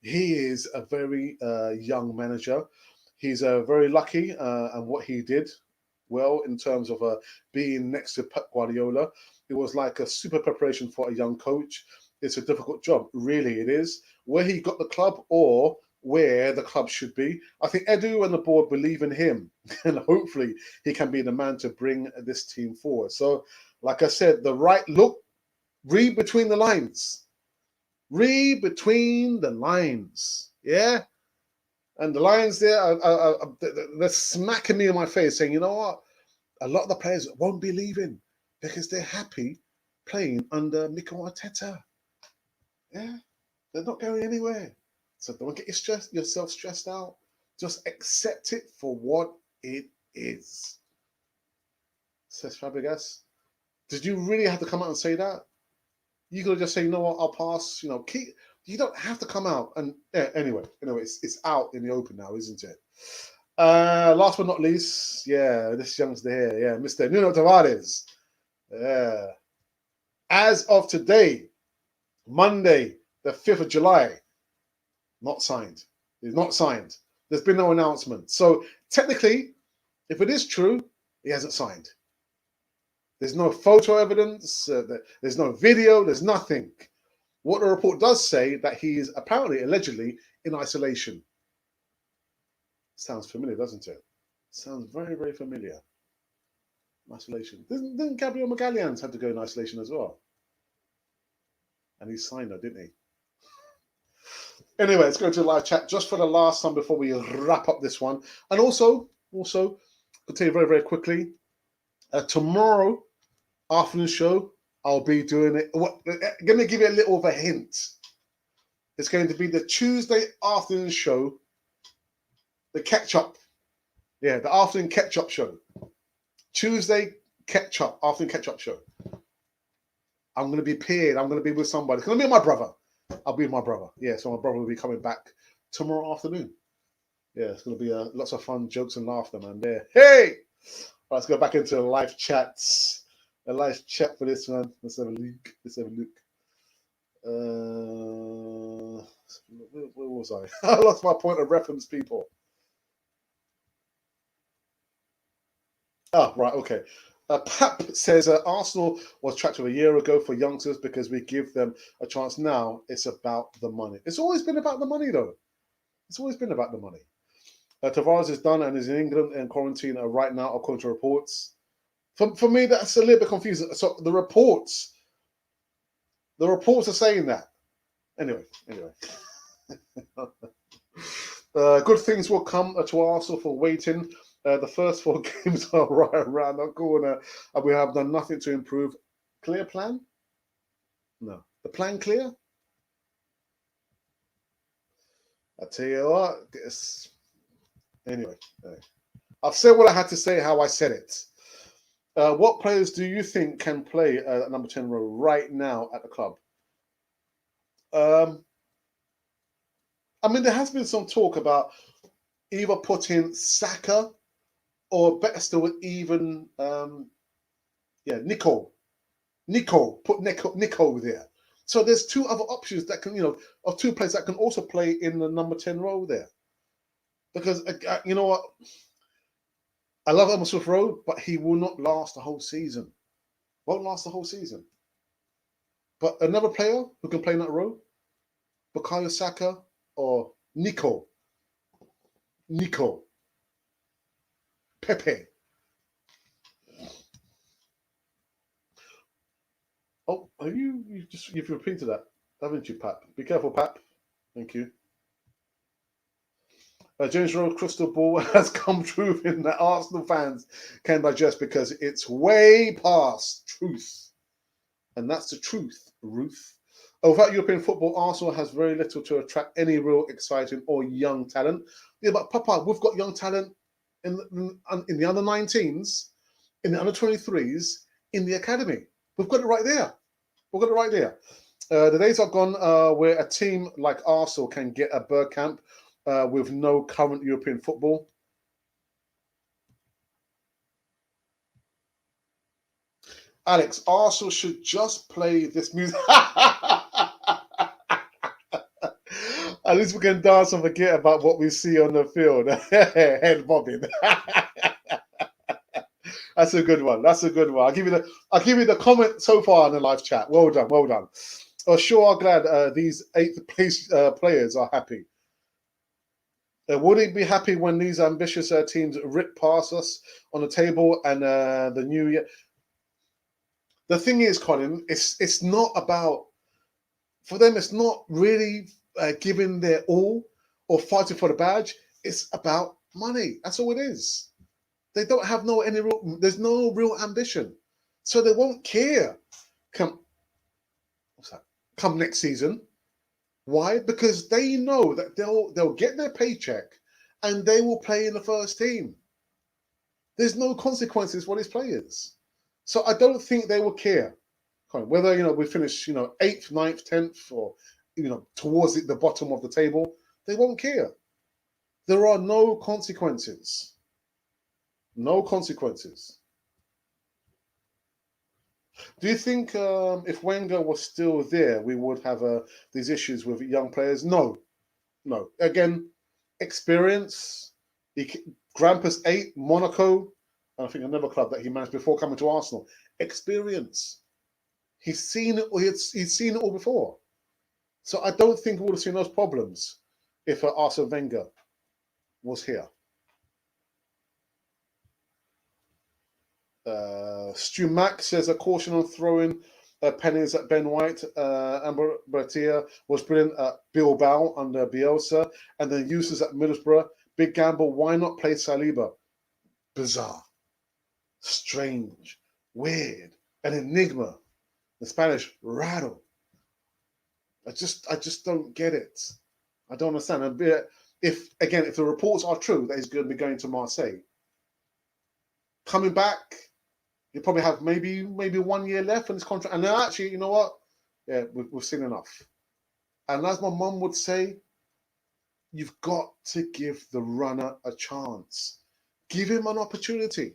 he is a very young manager. He's very lucky and what he did well in terms of being next to Pep Guardiola. It was like a super preparation for a young coach. It's a difficult job, really it is. Where he got the club or where the club should be. I think Edu and the board believe in him, and hopefully he can be the man to bring this team forward. So, like I said, the right look, read between the lines. Read between the lines. Yeah? And the lines there, they're smacking me in my face saying, you know what? A lot of the players won't be leaving because they're happy playing under Mikel Arteta. Yeah? They're not going anywhere. So don't get yourself stressed out. Just accept it for what it is. Says Fabregas. Did you really have to come out and say that? You could just say, you know what, I'll pass. You know, you don't have to come out. And anyway, it's out in the open now, isn't it? Last but not least, this youngster here, Mr. Nuno Tavares. Yeah. As of today, Monday, the 5th of July, not signed. He's not signed. There's been no announcement. So technically, if it is true, he hasn't signed. There's no photo evidence. There's no video. There's nothing. What the report does say that he is apparently, allegedly, in isolation. Sounds familiar, doesn't it? Sounds very, very familiar. Isolation. Didn't Gabriel Magalhães have to go in isolation as well? And he signed her, didn't he? Anyway, let's go to the live chat just for the last time before we wrap up this one. And also, I'll tell you very, very quickly, tomorrow afternoon show, I'll be doing it. I'm going to give you a little of a hint. It's going to be the Tuesday afternoon show, the catch-up. Yeah, the afternoon catch-up show. Tuesday catch-up, afternoon catch-up show. I'm going to be paired. I'm going to be with somebody. It's going to be my brother. I'll be with my brother. Yeah, so my brother will be coming back tomorrow afternoon. Yeah, it's going to be lots of fun, jokes and laughter, man. There. Hey! Right, let's go back into the live chats. A live chat for this one. Let's have a look. Where was I? I lost my point of reference, people. Oh, right, okay. Pap says Arsenal was tracked a year ago for youngsters because we give them a chance. Now it's about the money. It's always been about the money, though. It's always been about the money. Tavares is done and is in England in quarantine right now, according to reports. For me, that's a little bit confusing. So the reports are saying that. Anyway. Good things will come to Arsenal for waiting. The first 4 games are right around the corner, and we have done nothing to improve. Clear plan? No. The plan clear? I tell you what. Anyway. I've said what I had to say, how I said it. What players do you think can play at number 10 role right now at the club? I mean, there has been some talk about either putting Saka or better still, even Nico. Put Nico there. So there's 2 other options that can, of 2 players that can also play in the number 10 role there. Because you know what, I love Emil Smith Rowe, but he will not last the whole season. Won't last the whole season. But another player who can play in that role, Bukayo Saka or Nico. Pepe. Oh, you've repeated that, haven't you, Pap? Be careful, Pap. Thank you. James Rose crystal ball has come true in that Arsenal fans can digest because it's way past truth. And that's the truth, Ruth. Without European football, Arsenal has very little to attract any real exciting or young talent. Yeah, but Papa, we've got young talent in the under 19s, in the under 23s, in the academy. We've got it right there. We've got it right there. The days are gone where a team like Arsenal can get a Bergkamp with no current European football. Alex, Arsenal should just play this music. At least we can dance and forget about what we see on the field. Head bobbing. That's a good one. That's a good one. I'll give you the comment so far in the live chat. Well done. Well done. Sure glad these eighth place players are happy. Would he be happy when these ambitious teams rip past us on the table and the new year? The thing is, Colin, it's not about, for them, it's not really giving their all or fighting for the badge. It's about money. That's all it is. They don't have there's no real ambition. So they won't care come next season. Why? Because they know that they'll get their paycheck and they will play in the first team. There's no consequences for these players. So I don't think they will care whether we finish 8th, 9th, 10th, or towards the bottom of the table. They won't care. There are no consequences. No consequences. Do you think if Wenger was still there, we would have these issues with young players? No. Again, experience. Grampus 8, Monaco. I think another club that he managed before coming to Arsenal. Experience. He's seen it. He's seen it all before. So I don't think we would have seen those problems if Arsene Wenger was here. Stu Mack says a caution on throwing pennies at Ben White. Amber Bertia was brilliant at Bilbao under Bielsa, and then uses at Middlesbrough. Big gamble. Why not play Saliba? Bizarre, strange, weird, an enigma. The Spanish rattle. I just don't get it. I don't understand. If the reports are true that he's going to be going to Marseille, coming back, you probably have maybe 1 year left on his contract. And then actually, you know what? Yeah, we've seen enough. And as my mum would say, you've got to give the runner a chance. Give him an opportunity.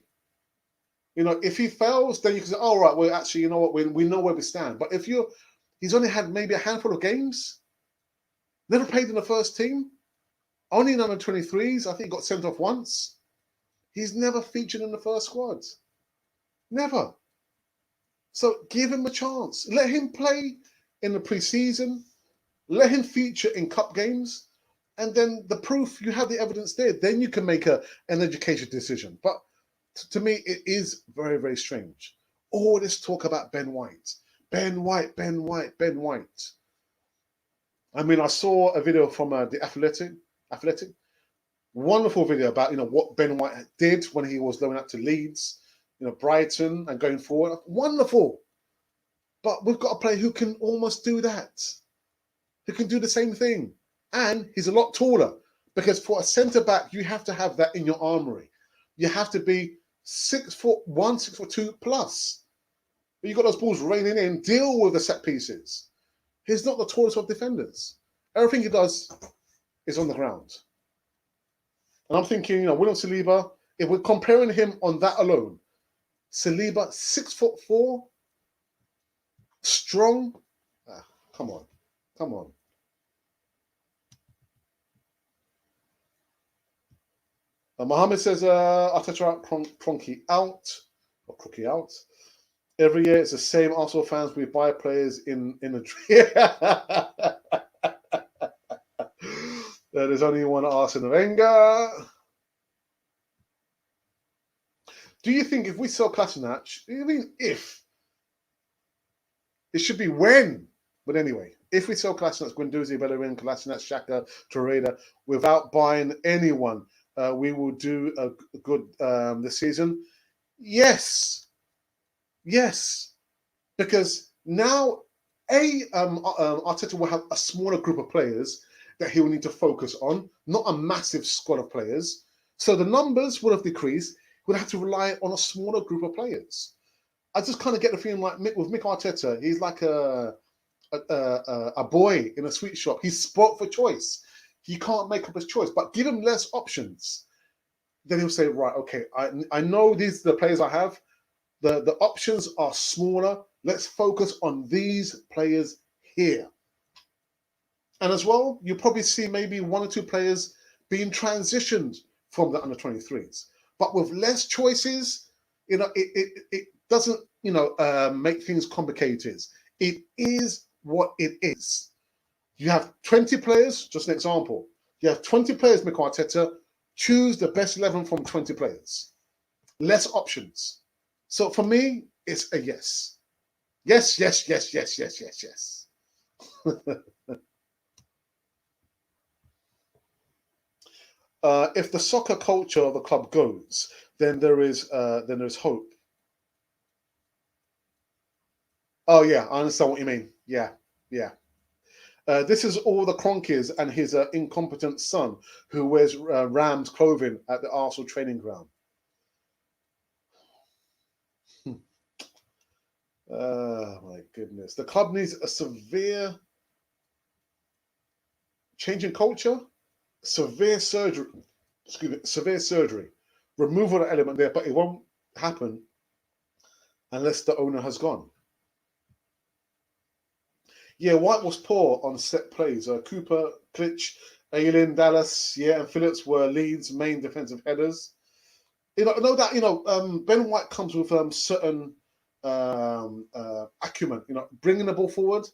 If he fails, then you can say, all right, well, actually, you know what? We know where we stand. But if he's only had maybe a handful of games, never played in the first team, only in under 23s. I think he got sent off once. He's never featured in the first squad. Never. So give him a chance. Let him play in the pre-season. Let him feature in cup games. And then the proof, you have the evidence there. Then you can make an educated decision. But to me, it is very, very strange. All this talk about Ben White. Ben White. I mean, I saw a video from the Athletic. Wonderful video about, what Ben White did when he was going up to Leeds, Brighton and going forward. Wonderful. But we've got a player who can almost do that. Who can do the same thing. And he's a lot taller. Because for a centre-back, you have to have that in your armoury. You have to be 6'1", 6'2" plus. But you've got those balls raining in, deal with the set pieces. He's not the tallest of defenders. Everything he does is on the ground. And I'm thinking, William Saliba, if we're comparing him on that alone, Saliba, 6'4", strong. Come on. Mohammed says, Arteta out, Kroenke out. Or Crookie out. Every year it's the same Arsenal fans. We buy players in the... There's only one Arsene Wenger. Do you think if we sell Kolasinac, it should be when? But anyway, If we sell Kolasinac, Guendouzi, Bellerin, Kolasinac, Xhaka, Torreira, without buying anyone, we will do a good this season. Yes, yes, because now Arteta will have a smaller group of players that he will need to focus on, not a massive squad of players. So the numbers would have decreased. He would have to rely on a smaller group of players. I just kind of get the feeling like with Mikel Arteta, he's like a boy in a sweet shop. He's spoilt for choice. He can't make up his choice, but give him less options. Then he'll say, right, okay, I know these are the players I have. The options are smaller. Let's focus on these players here. And as well, you'll probably see maybe one or two players being transitioned from the under 23s. But with less choices, it doesn't, make things complicated. It is what it is. You have 20 players, just an example. You have 20 players, Mikel Arteta, choose the best 11 from 20 players. Less options. So for me, it's a yes. Yes, yes, yes, yes, yes, yes, yes. If the soccer culture of the club goes, then there's hope. Oh yeah, I understand what you mean. Yeah, yeah. This is all the Cronkies and his incompetent son who wears Rams clothing at the Arsenal training ground. Oh my goodness. The club needs a severe change in culture, severe surgery, severe surgery, removal of the element there, but it won't happen unless the owner has gone. Yeah, White was poor on set plays. Cooper, Klitsch, Aylin, Dallas, and Phillips were Leeds' main defensive headers. Know that Ben White comes with certain acumen. Bringing the ball forward,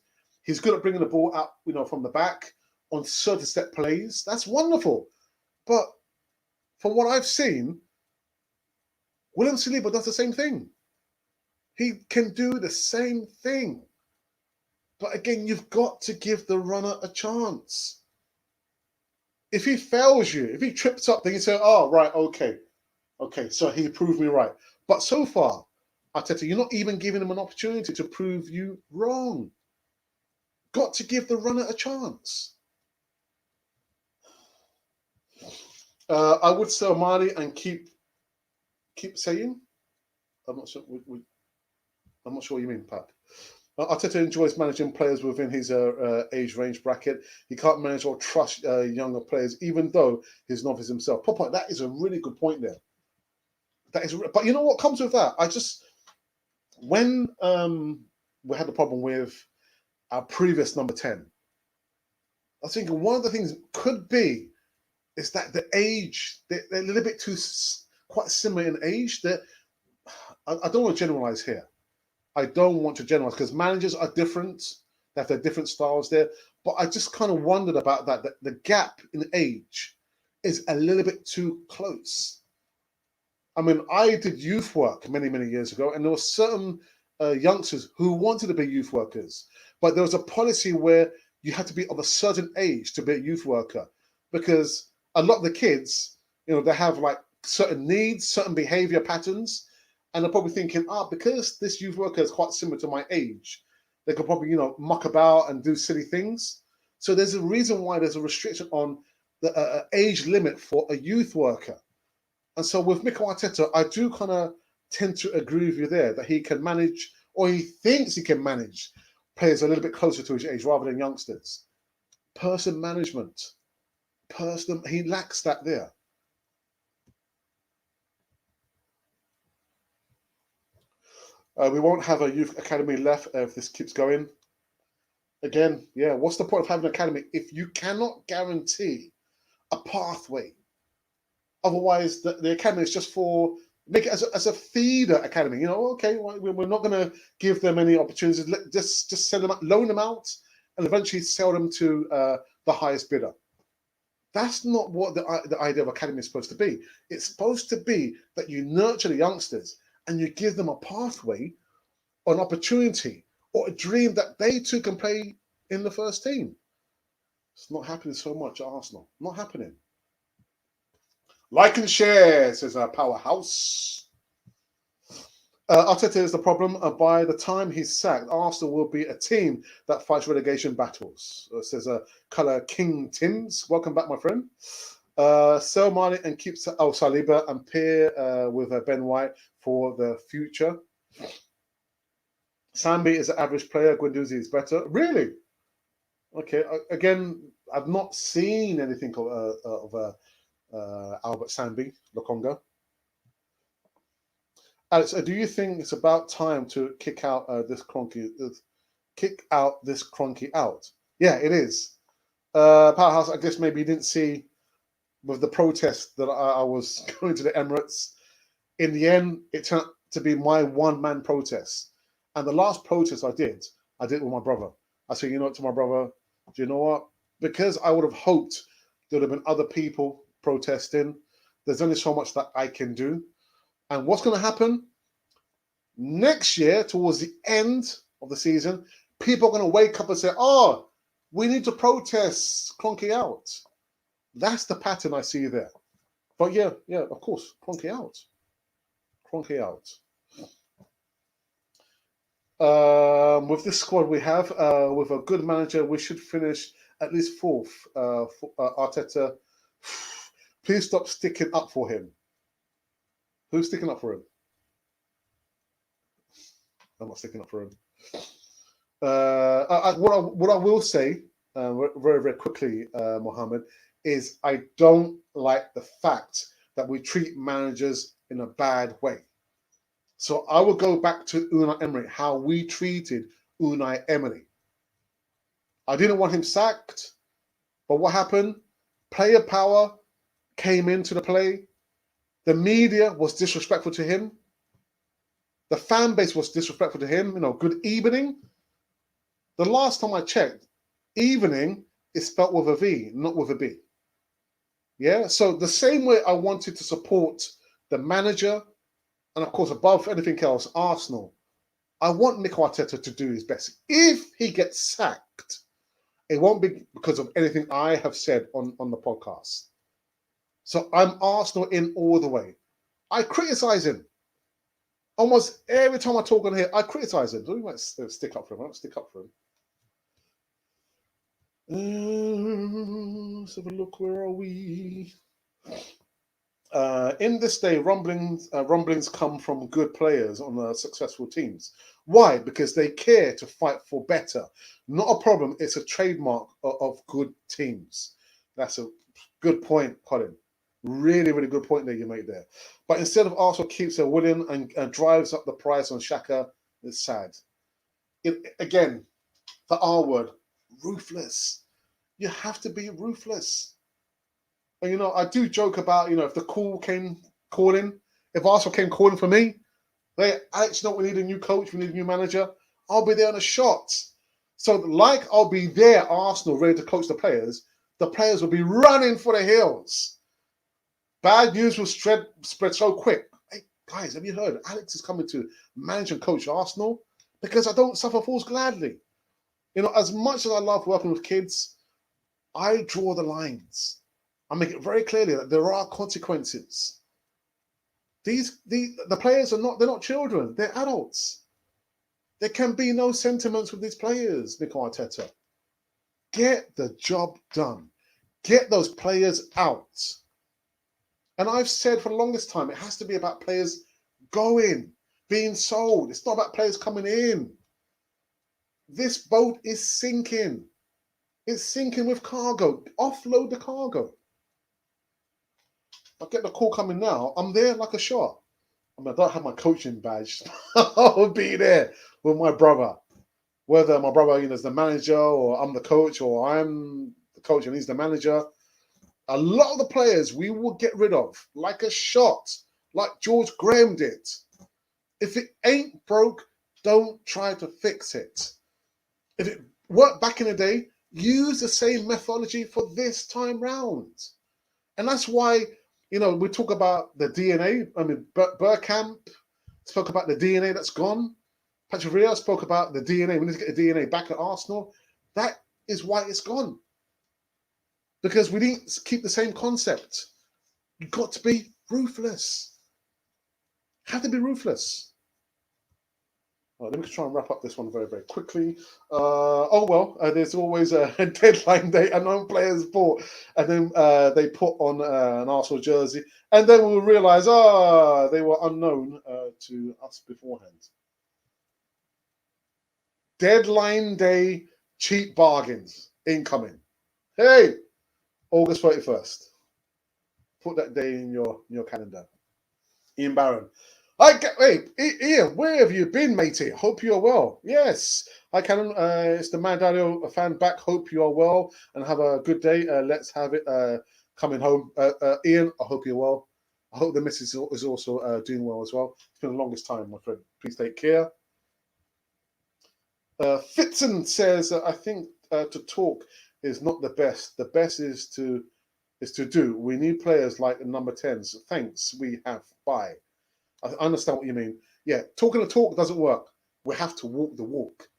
he's good at bringing the ball out. From the back on certain set plays. That's wonderful. But from what I've seen, William Saliba does the same thing. He can do the same thing. But again, you've got to give the runner a chance. If he fails you, if he trips up, then you say, oh, right, okay, so he proved me right. But so far, Arteta, you're not even giving him an opportunity to prove you wrong. Got to give the runner a chance. I would sell Marley and keep saying. I'm not sure. I'm not sure what you mean, Pat. Arteta enjoys managing players within his age range bracket. He can't manage or trust younger players, even though he's novice himself. Papa, that is a really good point there. But you know what comes with that? When we had the problem with our previous number 10, I was thinking one of the things could be is that the age, they're a little bit quite similar in age. That I don't want to generalize here. I don't want to generalize because managers are different. They have their different styles there. But I just kind of wondered about that the gap in age is a little bit too close. I mean, I did youth work many, many years ago, and there were certain youngsters who wanted to be youth workers. But there was a policy where you had to be of a certain age to be a youth worker because a lot of the kids, they have like certain needs, certain behavior patterns. And they're probably thinking, because this youth worker is quite similar to my age, they could probably, muck about and do silly things. So there's a reason why there's a restriction on the age limit for a youth worker. And so with Mikel Arteta, I do kind of tend to agree with you there that he can manage, or he thinks he can manage, players a little bit closer to his age rather than youngsters. Person management, he lacks that there. We won't have a youth academy left if this keeps going. Again, what's the point of having an academy if you cannot guarantee a pathway? Otherwise, the academy is just make it as a feeder academy. Okay, we're not going to give them any opportunities. Just send them out, loan them out, and eventually sell them to the highest bidder. That's not what the idea of academy is supposed to be. It's supposed to be that you nurture the youngsters and you give them a pathway, an opportunity, or a dream that they too can play in the first team. It's not happening so much at Arsenal. Not happening. Like and share, says our powerhouse. Arteta is the problem. By the time he's sacked, Arsenal will be a team that fights relegation battles. Says Colour King Tims. Welcome back, my friend. Sell Marley and keep Saliba and pair with Ben White for the future. Sambi is an average player. Guendouzi is better. Really? Okay. Again, I've not seen anything of Albert Sambi, Lokonga. Alex, do you think it's about time to kick out this Cronky out? Yeah, it is. Powerhouse, I guess maybe you didn't see with the protest that I was going to the Emirates. In the end, it turned out to be my one-man protest. And the last protest I did with my brother. I said, to my brother, do you know what? Because I would have hoped there would have been other people protesting. There's only so much that I can do. And what's going to happen? Next year, towards the end of the season, people are going to wake up and say, oh, we need to protest Cronky out. That's the pattern I see there. But yeah, of course, Cronky out. Cronky out. With this squad we have, with a good manager, we should finish at least fourth. Arteta, please stop sticking up for him. Who's sticking up for him? I'm not sticking up for him. What I will say, very, very quickly, Mohammed, is I don't like the fact that we treat managers in a bad way. So I will go back to Unai Emery, how we treated Unai Emery. I didn't want him sacked, but what happened? Player power came into the play. The media was disrespectful to him. The fan base was disrespectful to him. Good evening. The last time I checked, evening is spelled with a V, not with a B. Yeah, so the same way I wanted to support the manager, and of course, above anything else, Arsenal, I want Mikel Arteta to do his best. If he gets sacked, it won't be because of anything I have said on the podcast. So I'm Arsenal in all the way. I criticize him. Almost every time I talk on here, I criticize him. So we might stick up for him. I don't stick up for him. Let's have a look. Where are we? In this day, rumblings come from good players on successful teams. Why? Because they care to fight for better. Not a problem. It's a trademark of good teams. That's a good point, Colin. Really, really good point that you made there. But instead of Arsenal keeps a willing and drives up the price on Xhaka, it's sad. Again, the R word, ruthless. You have to be ruthless. And, I do joke about, if the call came calling, if Arsenal came calling for me, Alex, we need a new coach, we need a new manager, I'll be there on a shot. So like I'll be there, Arsenal, ready to coach the players will be running for the hills. Bad news will spread so quick. Hey, guys, have you heard? Alex is coming to manage and coach Arsenal because I don't suffer fools gladly. As much as I love working with kids, I draw the lines. I make it very clearly that there are consequences. The players they're not children, they're adults. There can be no sentiments with these players, Mikel Arteta. Get the job done. Get those players out. And I've said for the longest time, it has to be about players going, being sold. It's not about players coming in. This boat is sinking. It's sinking with cargo. Offload the cargo. I get the call coming now. I'm there like a shot. I don't have my coaching badge. I'll be there with my brother. Whether my brother is the manager or I'm the coach or I'm the coach and he's the manager. A lot of the players we will get rid of like a shot, like George Graham did. If it ain't broke, don't try to fix it. If it worked back in the day, use the same methodology for this time round. And that's why, we talk about the DNA. I mean, Bergkamp spoke about the DNA that's gone. Patrick Vieira spoke about the DNA. We need to get the DNA back at Arsenal. That is why it's gone. Because we didn't keep the same concept. You've got to be ruthless. Have to be ruthless. Let me try and wrap up this one very, very quickly. There's always a deadline day, a non-players bought, and then they put on an Arsenal jersey, and then we'll realise, they were unknown to us beforehand. Deadline day cheap bargains incoming. Hey, August 31st. Put that day in your calendar. Ian Barron. Hey, Ian, where have you been, matey? Hope you're well. Yes, hi, Cannon. It's the Mad Daddy fan back. Hope you are well and have a good day. Let's have it coming home. Ian, I hope you're well. I hope the missus is also doing well as well. It's been the longest time, my friend. Please take care. Fitzen says, I think to talk is not the best. The best is to do. We need players like the number 10s. Thanks, we have. Bye. I understand what you mean. Yeah, talking the talk doesn't work. We have to walk the walk.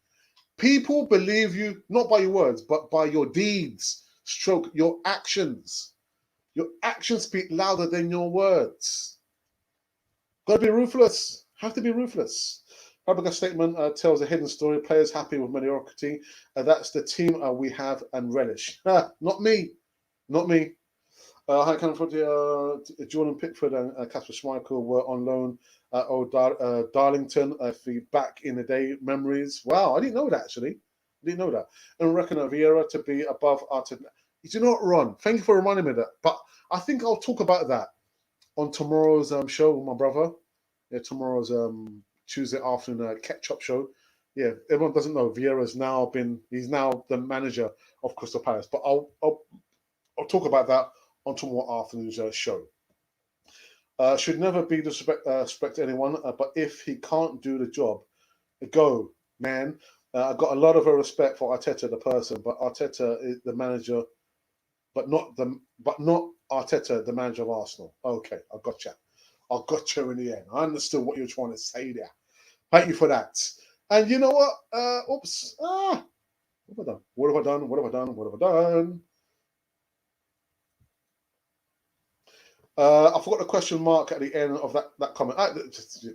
People believe you not by your words, but by your deeds, stroke your actions. Your actions speak louder than your words. Got to be ruthless. Have to be ruthless. Fabregas' statement tells a hidden story. Players happy with mediocrity. That's the team we have and relish. Not me. Not me. Hi, Jordan Pickford and Kasper Schmeichel were on loan at Darlington back in the day. Memories. Wow, I didn't know that, actually. I didn't know that. And reckon Vieira to be above Arteta. You do not run. Thank you for reminding me of that. But I think I'll talk about that on tomorrow's show with my brother. Yeah, tomorrow's Tuesday afternoon catch-up show. Yeah, everyone doesn't know Vieira's he's now the manager of Crystal Palace. But I'll talk about that on tomorrow afternoon's show. Should never be disrespect anyone, but if he can't do the job, go, man. I've got a lot of respect for Arteta, the person, but Arteta is the manager, but not Arteta, the manager of Arsenal. Okay, I got you in the end. I understood what you're trying to say there. Thank you for that. And you know what? What have I done? What have I done? What have I done? What have I done? I forgot the question mark at the end of that comment. It's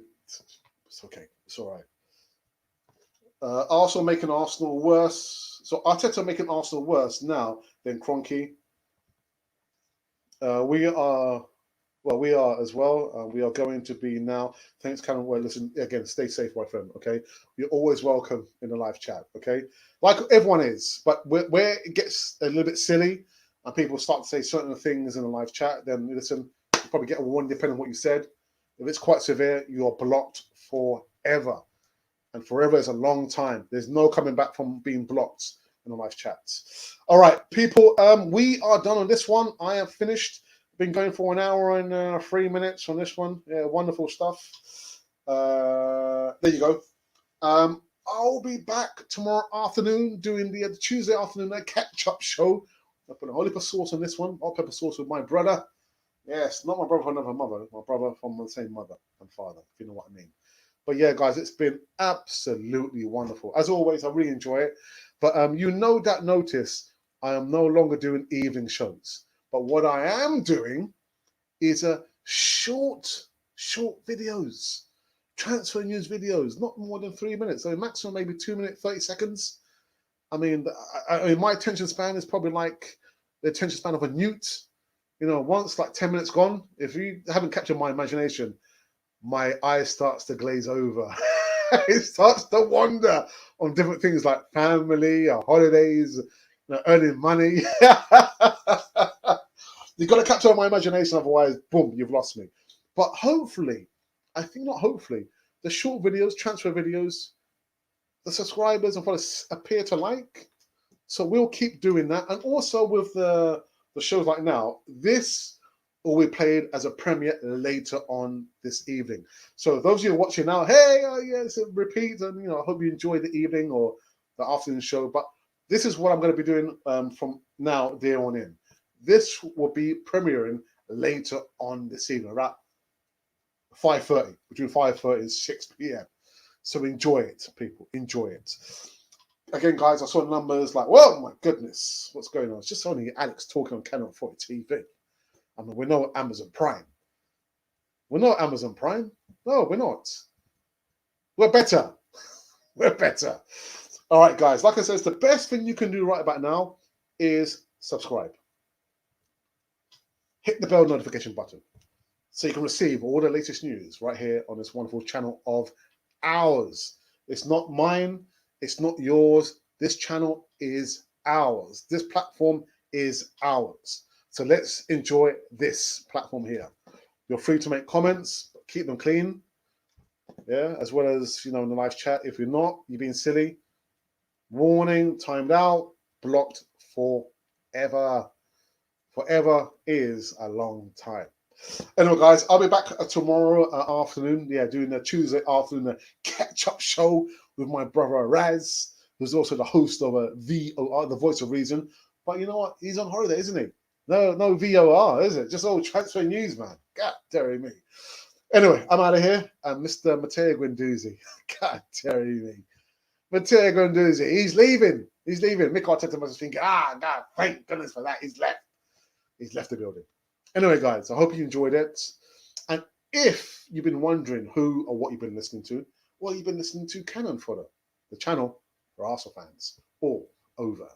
okay. It's all right. Arsenal making Arsenal worse. So Arteta making Arsenal worse now than Kroenke. We are as well. We are going to be now. Thanks, Cameron. Well, listen, again, stay safe, my friend, okay? You're always welcome in the live chat, okay? Like everyone is. But where it gets a little bit silly and people start to say certain things in the live chat, then listen, you probably get a warning depending on what you said. If it's quite severe, you're blocked forever. And forever is a long time. There's no coming back from being blocked in the live chats. All right, people, we are done on this one. I have finished. Been going for an hour and 3 minutes on this one. Yeah, wonderful stuff. There you go. I'll be back tomorrow afternoon doing the Tuesday afternoon catch-up show. I put a whole heap of sauce on this one. Hot pepper sauce with my brother. Yes, not my brother from another mother. My brother from the same mother and father, if you know what I mean. But yeah, guys, it's been absolutely wonderful. As always, I really enjoy it. But you know that notice, I am no longer doing evening shows. But what I am doing is short videos, transfer news videos, not more than 3 minutes. So maximum maybe 2 minutes, 30 seconds. I mean, my attention span is probably like the attention span of a newt. You know, once like 10 minutes gone, if you haven't captured my imagination, my eye starts to glaze over. It starts to wander on different things like family, holidays, earning money. You've got to capture my imagination, otherwise, boom, you've lost me. But hopefully, I think not hopefully, the short videos, transfer videos, the subscribers and followers appear to like. So we'll keep doing that. And also with the shows like now, this will be played as a premiere later on this evening. So those of you watching now, hey, yeah, it's a repeat, and I hope you enjoy the evening or the afternoon show. But this is what I'm going to be doing from now there on in. This will be premiering later on this evening, around 5:30, between 5:30 and 6 p.m. So enjoy it, people. Enjoy it. Again, guys, I saw numbers like, whoa, my goodness, what's going on? It's just only Alex talking on Canon 40 TV. I mean, we're not Amazon Prime. We're not Amazon Prime. No, we're not. We're better. We're better. All right, guys, like I said, the best thing you can do right about now is subscribe. Hit the bell notification button so you can receive all the latest news right here on this wonderful channel of ours. It's not mine. It's not yours. This channel is ours. This platform is ours. So let's enjoy this platform here. You're free to make comments, but keep them clean. Yeah, as well as, in the live chat. If you're not, you're being silly. Warning, timed out, blocked forever. Forever is a long time. Anyway, guys, I'll be back tomorrow afternoon. Yeah, doing the Tuesday afternoon catch-up show with my brother Raz, who's also the host of a VOR, the Voice of Reason. But you know what? He's on holiday, isn't he? No VOR, is it? Just all transfer news, man. God damn me. Anyway, I'm out of here. And Mr. Matteo Guendouzi. God damn me. Matteo Guendouzi. He's leaving. He's leaving. Mick Arteta must think, God, thank goodness for that. He's left. He's left the building. Anyway, guys, I hope you enjoyed it. And if you've been wondering who or what you've been listening to, well, you've been listening to Cannon Fodder, the channel for Arsenal fans all over